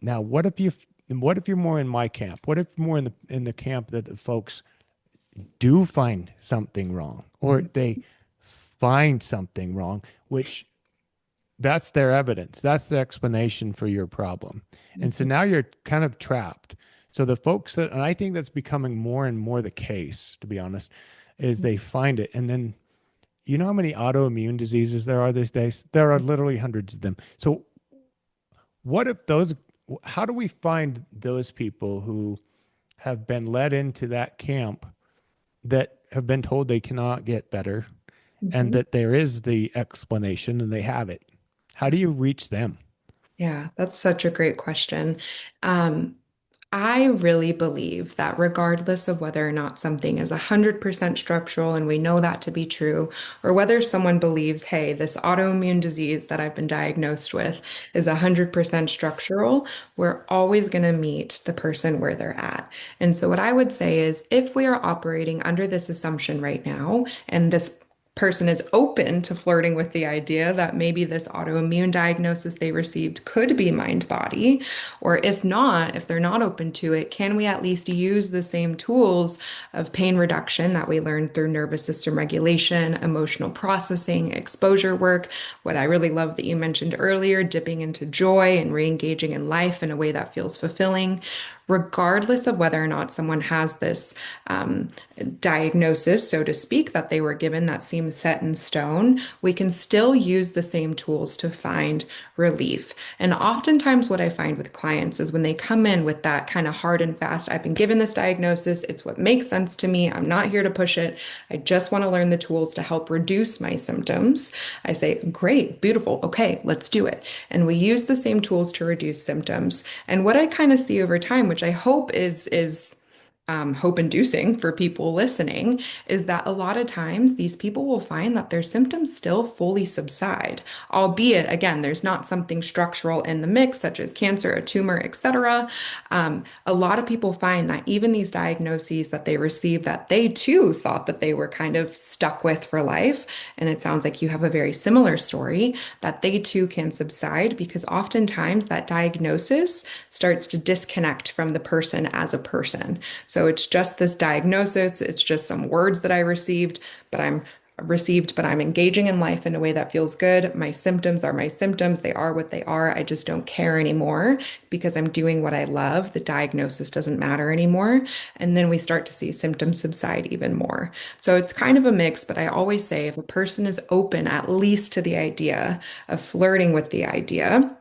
what if you're more in my camp? What if more in the camp that the folks do find something wrong, or they find something wrong, which that's their evidence. That's the explanation for your problem. And so now you're kind of trapped. So the folks that, and I think that's becoming more and more the case, to be honest, is they find it. And then, you know how many autoimmune diseases there are these days? There are literally hundreds of them. So what if those, how do we find those people who have been led into that camp that have been told they cannot get better and Mhm. that there is the explanation and they have it? How do you reach them? Yeah, that's such a great question. Um, I really believe that regardless of whether or not something is 100% structural, and we know that to be true, or whether someone believes, hey, this autoimmune disease that I've been diagnosed with is 100% structural, we're always going to meet the person where they're at. And so, what I would say is if we are operating under this assumption right now, and this person is open to flirting with the idea that maybe this autoimmune diagnosis they received could be mind body, or if not, if they're not open to it, can we at least use the same tools of pain reduction that we learned through nervous system regulation, emotional processing, exposure work? What I really love that you mentioned earlier, dipping into joy and re-engaging in life in a way that feels fulfilling. Regardless of whether or not someone has this diagnosis, so to speak, that they were given that seems set in stone, we can still use the same tools to find relief. And oftentimes, what I find with clients is when they come in with that kind of hard and fast, I've been given this diagnosis, it's what makes sense to me, I'm not here to push it, I just want to learn the tools to help reduce my symptoms. I say, great, beautiful, okay, let's do it. And we use the same tools to reduce symptoms. And what I kind of see over time, which I hope is hope inducing for people listening, is that a lot of times these people will find that their symptoms still fully subside, albeit, again, there's not something structural in the mix, such as cancer, a tumor, etc. A lot of people find that even these diagnoses that they receive that they too thought that they were kind of stuck with for life, and it sounds like you have a very similar story, that they too can subside because oftentimes that diagnosis starts to disconnect from the person as a person. So it's just this diagnosis, it's just some words that I received, but I'm received, but I'm engaging in life in a way that feels good. My symptoms are my symptoms. They are what they are. I just don't care anymore because I'm doing what I love. The diagnosis doesn't matter anymore. And then we start to see symptoms subside even more. So it's kind of a mix, but I always say if a person is open at least to the idea of flirting with the idea,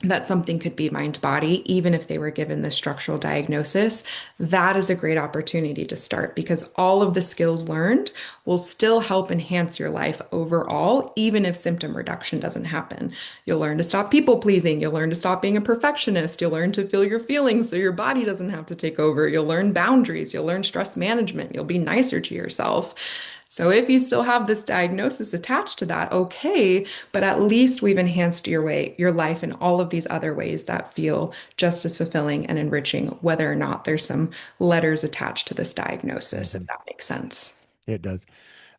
that something could be mind body, even if they were given the structural diagnosis, that is a great opportunity to start because all of the skills learned will still help enhance your life overall, even if symptom reduction doesn't happen. You'll learn to stop people pleasing. You'll learn to stop being a perfectionist. You'll learn to feel your feelings so your body doesn't have to take over. You'll learn boundaries. You'll learn stress management. You'll be nicer to yourself. So if you still have this diagnosis attached to that, okay, but at least we've enhanced your life in all of these other ways that feel just as fulfilling and enriching, whether or not there's some letters attached to this diagnosis, if Mhm. that makes sense. It does.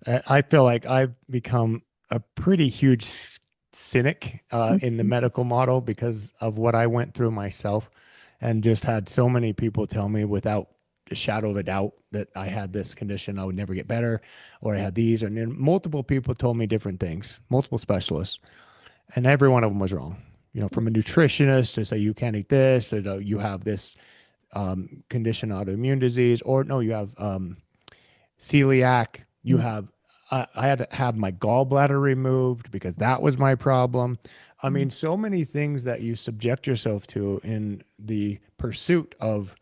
I feel like I've become a pretty huge cynic in the medical model because of what I went through myself and just had so many people tell me without a shadow of a doubt that I had this condition, I would never get better, or I had these, and then multiple people told me different things, multiple specialists, and every one of them was wrong. You know, from a nutritionist to say you can't eat this, or no, you have this condition, autoimmune disease, or no, you have celiac. You have, I had to have my gallbladder removed because that was my problem. I mean, so many things that you subject yourself to in the pursuit of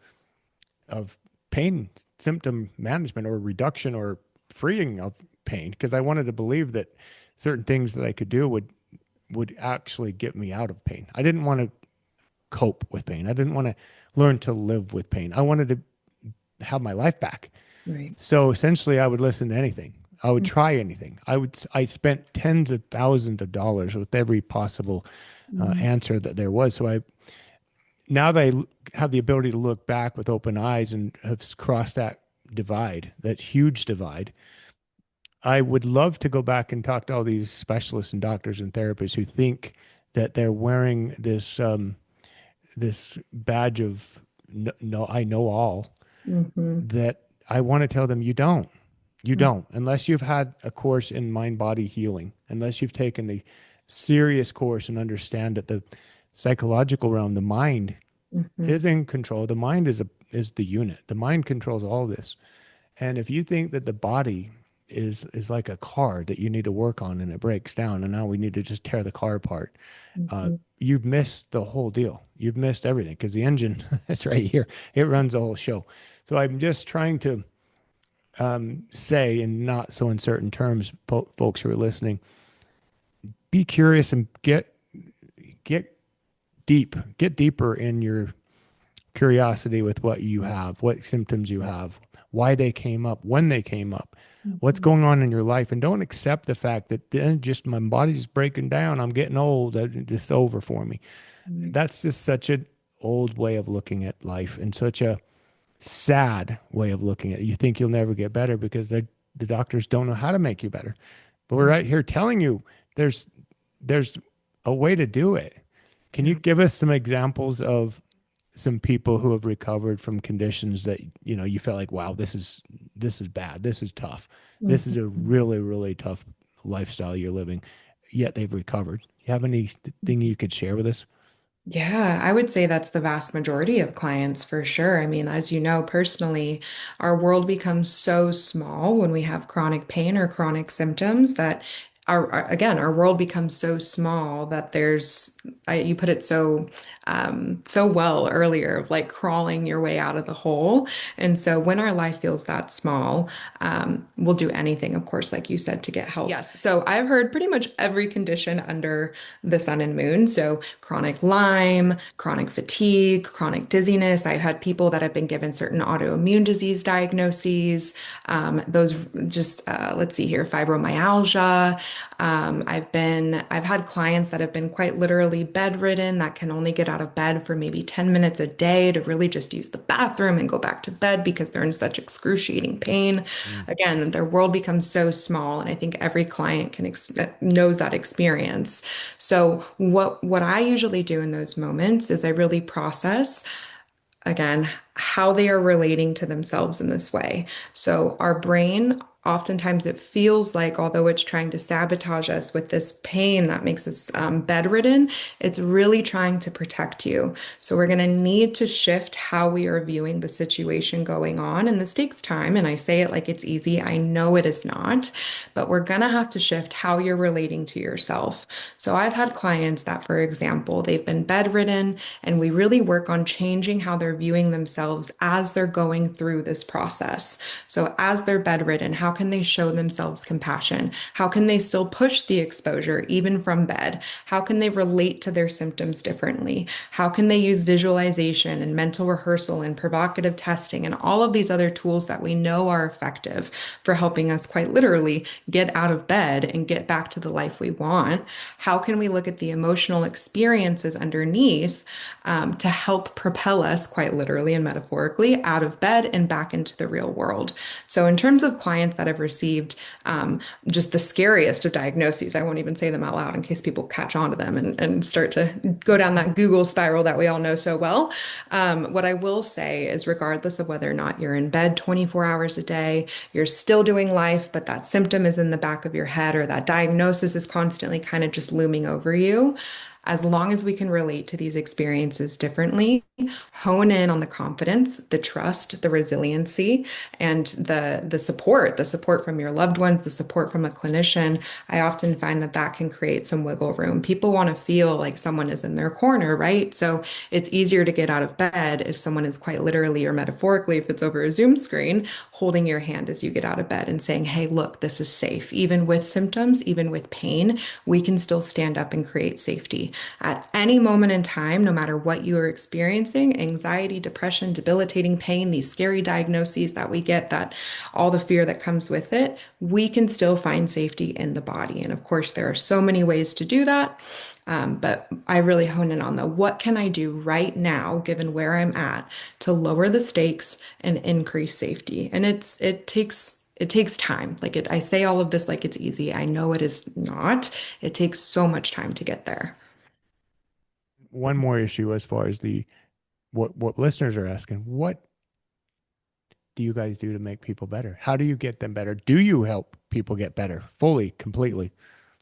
pain symptom management or reduction or freeing of pain. Because I wanted to believe that certain things that I could do would actually get me out of pain. I didn't want to cope with pain. I didn't want to learn to live with pain. I wanted to have my life back. Right. So essentially, I would listen to anything. I would try anything. I spent tens of thousands of dollars with every possible Mhm. answer that there was. So now that I have the ability to look back with open eyes and have crossed that divide, that huge divide, I would love to go back and talk to all these specialists and doctors and therapists who think that they're wearing this badge of no, I know all. Mhm. That I want to tell them you don't. You don't, unless you've had a course in mind body healing, unless you've taken a serious course and understand that the psychological realm, the mind Mhm. is in control. The mind is the unit. The mind controls all this. And if you think that the body is like a car that you need to work on and it breaks down, and now we need to just tear the car apart, Mhm. you've missed the whole deal. You've missed everything because the engine is right here. It runs the whole show. So I'm just trying to say, in not so uncertain terms, folks who are listening, be curious and get get deeper in your curiosity with what you have, what symptoms you have, why they came up, when they came up, what's Mhm. going on in your life, and don't accept the fact that then just my body's breaking down. I'm getting old. It's over for me. Mhm. That's just such an old way of looking at life and such a sad way of looking at it. You think you'll never get better because the doctors don't know how to make you better. But we're Mhm. right here telling you there's there's a way to do it. Can you Yeah. give us some examples of some people who have recovered from conditions that you felt like, wow, this is bad, this is tough, this is a Mhm. really tough lifestyle you're living, yet they've recovered. You have anything you could share with us? Yeah, I would say that's the vast majority of clients for sure. I mean, as you know, personally, our world becomes so small when we have chronic pain or chronic symptoms that again, our world becomes so small that you put it so well earlier of like crawling your way out of the hole. And so when our life feels that small, we'll do anything, of course, like you said, to get help. Yes. So I've heard pretty much every condition under the sun and moon. So chronic Lyme, chronic fatigue, chronic dizziness. I've had people that have been given certain autoimmune disease diagnoses. Those just, let's see here, fibromyalgia. I've had clients that have been quite literally bedridden that can only get out of bed for maybe 10 minutes a day to really just use the bathroom and go back to bed because they're in such excruciating pain. Mm. Again, their world becomes so small, and I think every client knows that experience. So what I usually do in those moments is I really process again how they are relating to themselves in this way. So our brain oftentimes it feels like, although it's trying to sabotage us with this pain that makes us bedridden, it's really trying to protect you. So we're going to need to shift how we are viewing the situation going on. And this takes time. And I say it like it's easy. I know it is not, but we're going to have to shift how you're relating to yourself. So I've had clients that, for example, they've been bedridden, and we really work on changing how they're viewing themselves as they're going through this process. So as they're bedridden, how can they show themselves compassion? How can they still push the exposure even from bed? How can they relate to their symptoms differently? How can they use visualization and mental rehearsal and provocative testing and all of these other tools that we know are effective for helping us quite literally get out of bed and get back to the life we want? How can we look at the emotional experiences underneath to help propel us quite literally and metaphorically out of bed and back into the real world? So, in terms of clients that have received just the scariest of diagnoses, I won't even say them out loud in case people catch on to them and start to go down that Google spiral that we all know so well. What I will say is, regardless of whether or not you're in bed 24 hours a day, you're still doing life, but that symptom is in the back of your head, or that diagnosis is constantly kind of just looming over you. As long as we can relate to these experiences differently, hone in on the confidence, the trust, the resiliency, and the support from your loved ones, the support from a clinician. I often find that that can create some wiggle room. People want to feel like someone is in their corner, right? So it's easier to get out of bed if someone is quite literally or metaphorically, if it's over a Zoom screen, holding your hand as you get out of bed and saying, "Hey, look, this is safe." Even with symptoms, even with pain, we can still stand up and create safety. At any moment in time, no matter what you are experiencing, anxiety, depression, debilitating pain, these scary diagnoses that we get, that all the fear that comes with it, we can still find safety in the body. And of course, there are so many ways to do that. But I really hone in on the what can I do right now, given where I'm at, to lower the stakes and increase safety. And it takes time. I say all of this like it's easy. I know it is not. It takes so much time to get there. One more issue as far as the what listeners are asking, what do you guys do to make people better? How do you get them better? Do you help people get better fully, completely?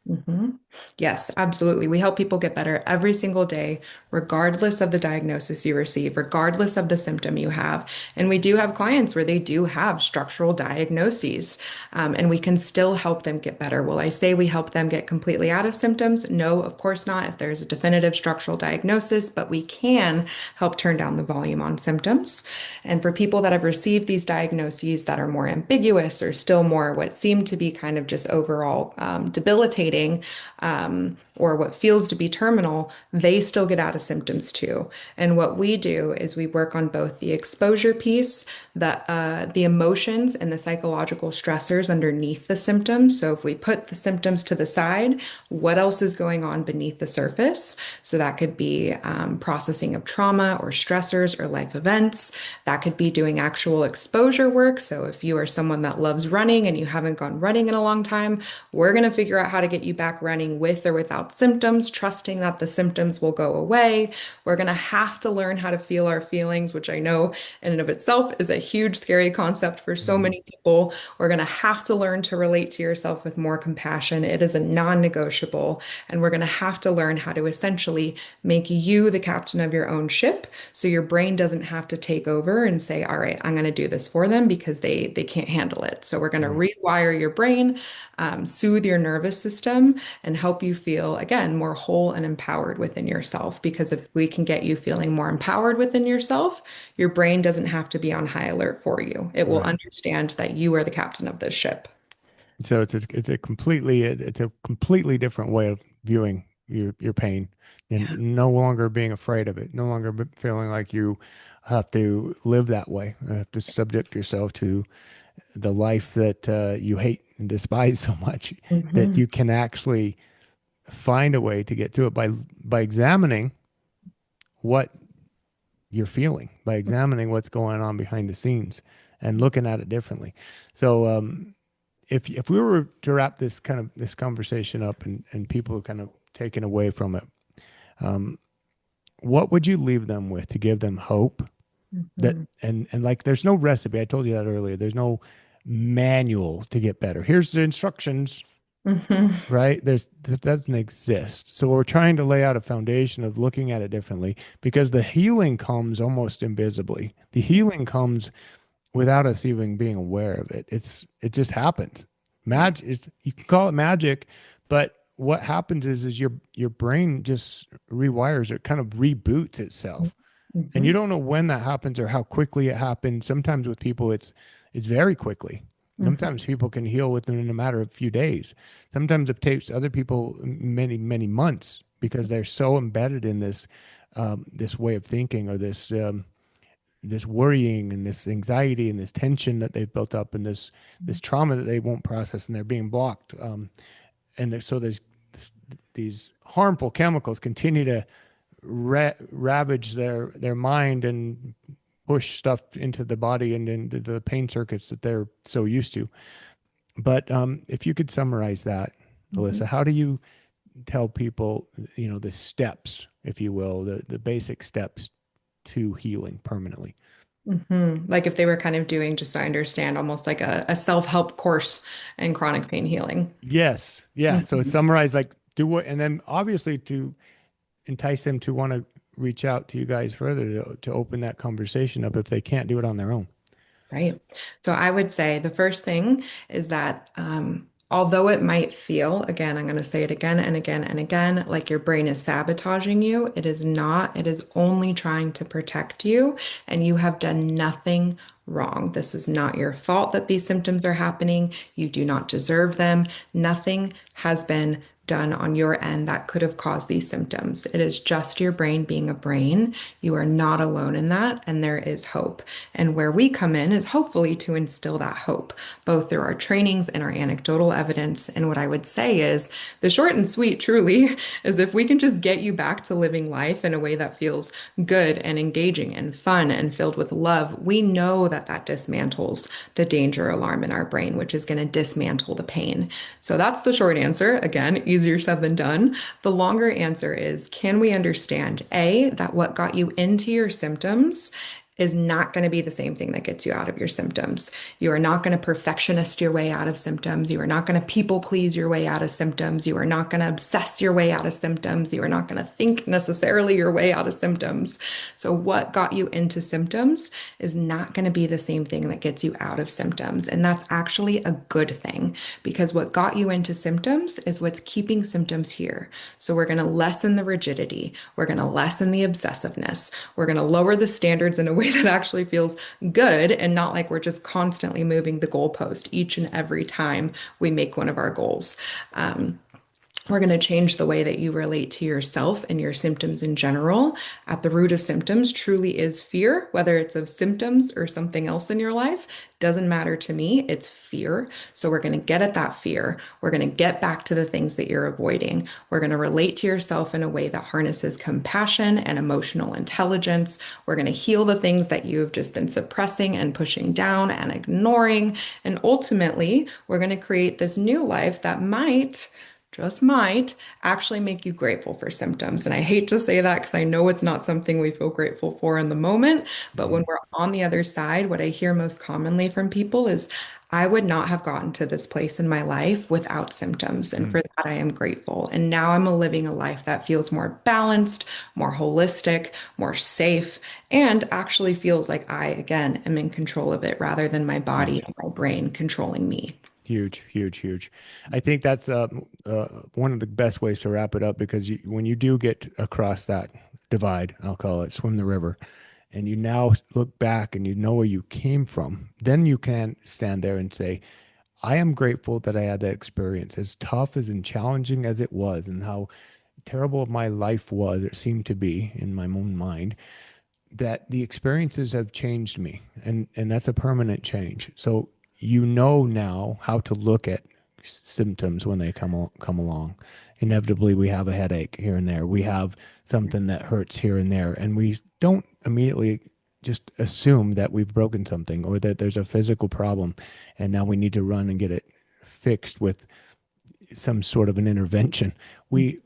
Mhm. Yes, absolutely. We help people get better every single day, regardless of the diagnosis you receive, regardless of the symptom you have. And we do have clients where they do have structural diagnoses, and we can still help them get better. Will I say we help them get completely out of symptoms? No, of course not, if there's a definitive structural diagnosis, but we can help turn down the volume on symptoms. And for people that have received these diagnoses that are more ambiguous or still more what seem to be kind of just overall debilitating, or what feels to be terminal, they still get out of symptoms too. And what we do is we work on both the exposure piece, the emotions and the psychological stressors underneath the symptoms. So if we put the symptoms to the side, what else is going on beneath the surface? So that could be processing of trauma or stressors or life events. That could be doing actual exposure work. So if you are someone that loves running and you haven't gone running in a long time, we're going to figure out how to get you back running with or without symptoms, trusting that the symptoms will go away. We're going to have to learn how to feel our feelings, which I know in and of itself is a huge, scary concept for so Mhm. many people. We're going to have to learn to relate to yourself with more compassion. It is a non-negotiable. And we're going to have to learn how to essentially make you the captain of your own ship, so your brain doesn't have to take over and say, all right, I'm going to do this for them, because they can't handle it. So we're going to Right. rewire your brain, soothe your nervous system, and help you feel, again, more whole and empowered within yourself. Because if we can get you feeling more empowered within yourself, your brain doesn't have to be on high alert for you. It will Right. understand that you are the captain of this ship. So it's a completely different way of viewing your pain, and Yeah. no longer being afraid of it, no longer feeling like you have to live that way, or have to subject yourself to the life that you hate and despise so much, that Mhm. you can actually find a way to get through it by examining what you're feeling, by examining what's going on behind the scenes and looking at it differently. So if we were to wrap this conversation up, and people are kind of taken away from it, um, what would you leave them with to give them hope, that Mhm. and like there's no recipe. I told you that earlier. There's no manual to get better. Here's the instructions, Hmm. right? That doesn't exist. So we're trying to lay out a foundation of looking at it differently because the healing comes almost invisibly. The healing comes without us even being aware of it. It just happens. Magic is, you can call it magic, but what happens is your brain just rewires or kind of reboots itself. And you Hmm. don't know when that happens or how quickly it happens. Sometimes with people it's very quickly. Hmm. Sometimes people can heal within a matter of a few days. Sometimes it takes other people many months because they're so embedded in this way of thinking or this worrying and this anxiety and this tension that they've built up and this trauma that they won't process and they're being blocked. So these harmful chemicals continue to ravage their mind and push stuff into the body and into the pain circuits that they're so used to. But if you could summarize that, Hmm. Alyssa, how do you tell people, the steps, if you will, the basic steps to healing permanently? Like if they were kind of doing, just so I understand, almost like a self-help course in chronic pain healing. Yes. Yeah. So Mhm. summarize, like, do what, and then obviously to entice them to want to reach out to you guys further to open that conversation up if they can't do it on their own. Right. So I would say the first thing is that although it might feel, again, I'm going to say it again and again and again, like your brain is sabotaging you, it is not. It is only trying to protect you, and you have done nothing wrong. This is not your fault that these symptoms are happening. You do not deserve them. Nothing has been done on your end that could have caused these symptoms. It is just your brain being a brain. You are not alone in that, and there is hope. And where we come in is hopefully to instill that hope, both through our trainings and our anecdotal evidence. And what I would say is the short and sweet, truly, is if we can just get you back to living life in a way that feels good and engaging and fun and filled with love, we know that that dismantles the danger alarm in our brain, which is going to dismantle the pain. So that's the short answer. Again, easier said than done. The longer answer is, can we understand, A, that what got you into your symptoms is not going to be the same thing that gets you out of your symptoms. You are not going to perfectionist your way out of symptoms. You are not going to people please your way out of symptoms. You are not going to obsess your way out of symptoms. You are not going to think necessarily your way out of symptoms. So, what got you into symptoms is not going to be the same thing that gets you out of symptoms. And that's actually a good thing because what got you into symptoms is what's keeping symptoms here. So, we're going to lessen the rigidity. We're going to lessen the obsessiveness. We're going to lower the standards in a way that actually feels good and not like we're just constantly moving the goalpost each and every time we make one of our goals. Um, we're going to change the way that you relate to yourself and your symptoms in general. At the root of symptoms truly is fear, whether it's of symptoms or something else in your life. Doesn't matter to me, it's fear. So we're going to get at that fear. We're going to get back to the things that you're avoiding. We're going to relate to yourself in a way that harnesses compassion and emotional intelligence. We're going to heal the things that you've just been suppressing and pushing down and ignoring. And ultimately, we're going to create this new life that might, just might, actually make you grateful for symptoms. And I hate to say that because I know it's not something we feel grateful for in the moment. But when Mhm. we're on the other side, what I hear most commonly from people is, I would not have gotten to this place in my life without symptoms. And for Mm. that, I am grateful. And now I'm living a life that feels more balanced, more holistic, more safe, and actually feels like I, again, am in control of it rather than my body Huge. and my brain controlling me. Huge, huge, huge. I think that's one of the best ways to wrap it up because when you do get across that divide, I'll call it, swim the river, and you now look back and you know where you came from, then you can stand there and say, I am grateful that I had that experience, as tough as and challenging as it was, and how terrible my life was, it seemed to be in my own mind, that the experiences have changed me, and that's a permanent change. So you know now how to look at symptoms when they come along. Inevitably, we have a headache here and there. We have something that hurts here and there, and we don't immediately just assume that we've broken something or that there's a physical problem, and now we need to run and get it fixed with some sort of an intervention. We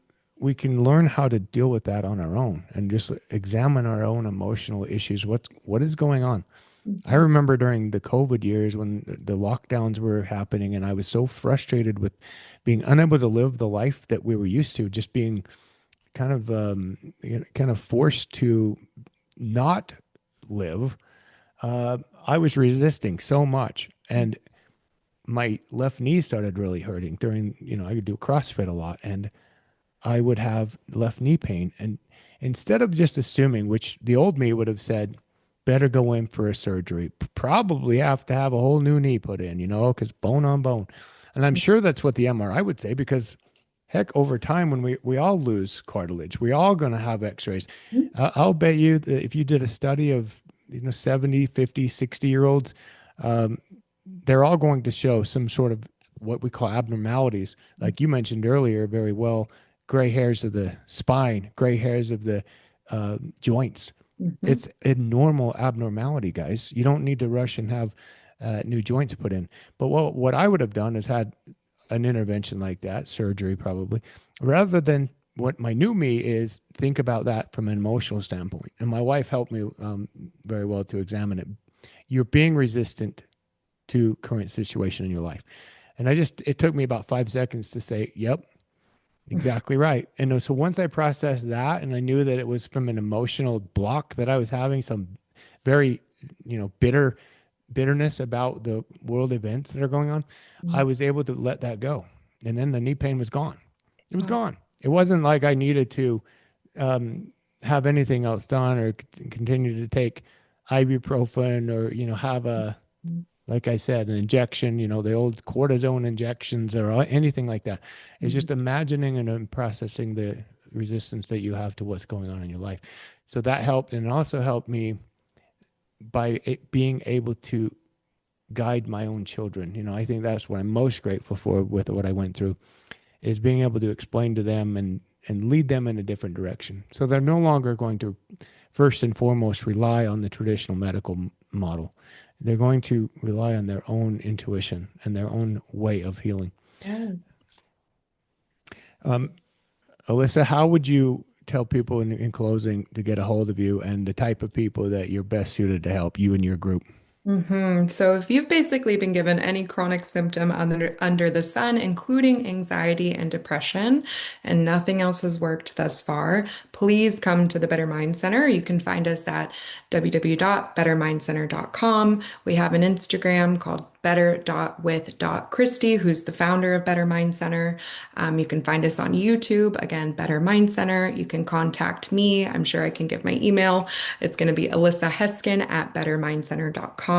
can learn how to deal with that on our own and just examine our own emotional issues. What is going on? I Mhm. remember during the COVID years when the lockdowns were happening, and I was so frustrated with being unable to live the life that we were used to, just being kind of forced to not live. I was resisting so much, and my left knee started really hurting during, I would do CrossFit a lot, and I would have left knee pain. And instead of just assuming, which the old me would have said, better go in for a surgery, probably have to have a whole new knee put in, because bone on bone. And I'm sure that's what the MRI would say, because heck, over time, when we all lose cartilage, we all going to have x-rays. I'll bet you that if you did a study of, 70, 50, 60-year olds, um, they're all going to show some sort of what we call abnormalities. Like you mentioned earlier, very well, gray hairs of the spine, gray hairs of the joints. Mhm. It's a normal abnormality, guys. You don't need to rush and have new joints put in. But what I would have done is had an intervention like that, surgery probably, rather than what my new me is, think about that from an emotional standpoint. And my wife helped me very well to examine it. You're being resistant to current situation in your life. And it took me about 5 seconds to say, yep, exactly right. And so once I processed that and I knew that it was from an emotional block that I was having, some very, bitterness about the world events that are going on, I was able to let that go. And then the knee pain was gone. It was Wow. gone. It wasn't like I needed to have anything else done or continue to take ibuprofen or, have like I said, an injection, the old cortisone injections or anything like that. It's Mhm. just imagining and processing the resistance that you have to what's going on in your life. So that helped. And it also helped me by being able to guide my own children. I think that's what I'm most grateful for with what I went through is being able to explain to them and lead them in a different direction. So they're no longer going to first and foremost rely on the traditional medical model. They're going to rely on their own intuition and their own way of healing. Yes. Um, Alyssa, how would you tell people in closing to get a hold of you and the type of people that you're best suited to help you and your group? So if you've basically been given any chronic symptom under the sun, including anxiety and depression, and nothing else has worked thus far, please come to the Better Mind Center. You can find us at www.bettermindcenter.com. We have an Instagram called better.with.christy, who's the founder of Better Mind Center. You can find us on YouTube, again, Better Mind Center. You can contact me. I'm sure I can give my email. It's going to be Alyssa Heskin at bettermindcenter.com.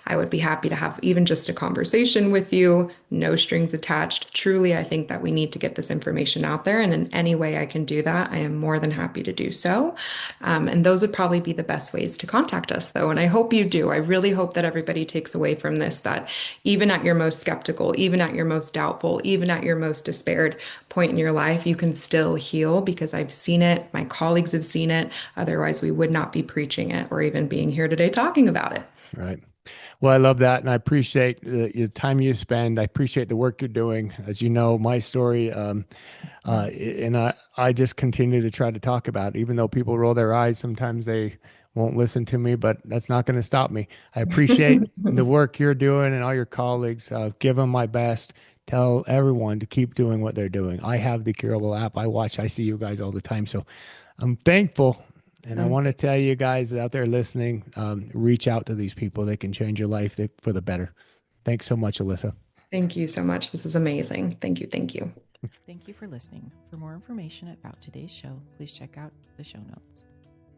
I would be happy to have even just a conversation with you, no strings attached. Truly, I think that we need to get this information out there. And in any way I can do that, I am more than happy to do so. And those would probably be the best ways to contact us, though. And I hope you do. I really hope that everybody takes away from this that even at your most skeptical, even at your most doubtful, even at your most despaired point in your life, you can still heal because I've seen it. My colleagues have seen it. Otherwise, we would not be preaching it or even being here today talking about it. Right. Well, I love that, and I appreciate the time you spend. I appreciate the work you're doing. As you know, my story, and I just continue to try to talk about it, even though people roll their eyes. Sometimes they won't listen to me, but that's not going to stop me. I appreciate the work you're doing and all your colleagues. Give them my best. Tell everyone to keep doing what they're doing. I have the Curable app. I see you guys all the time. So I'm thankful. And I Um, want to tell you guys out there listening, reach out to these people. They can change your life for the better. Thanks so much, Alyssa. Thank you so much. This is amazing. Thank you. Thank you. Thank you for listening. For more information about today's show, please check out the show notes.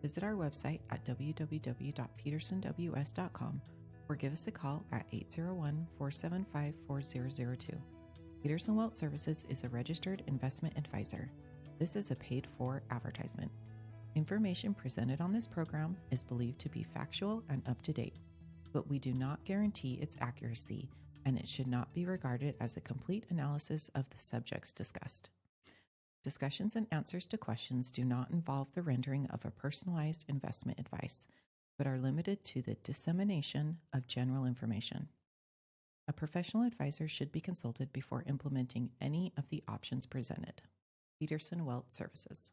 Visit our website at www.petersonws.com or give us a call at 801-475-4002. Peterson Wealth Services is a registered investment advisor. This is a paid-for advertisement. Information presented on this program is believed to be factual and up to date, but we do not guarantee its accuracy, and it should not be regarded as a complete analysis of the subjects discussed. Discussions and answers to questions do not involve the rendering of a personalized investment advice, but are limited to the dissemination of general information. A professional advisor should be consulted before implementing any of the options presented. Peterson Wealth Services.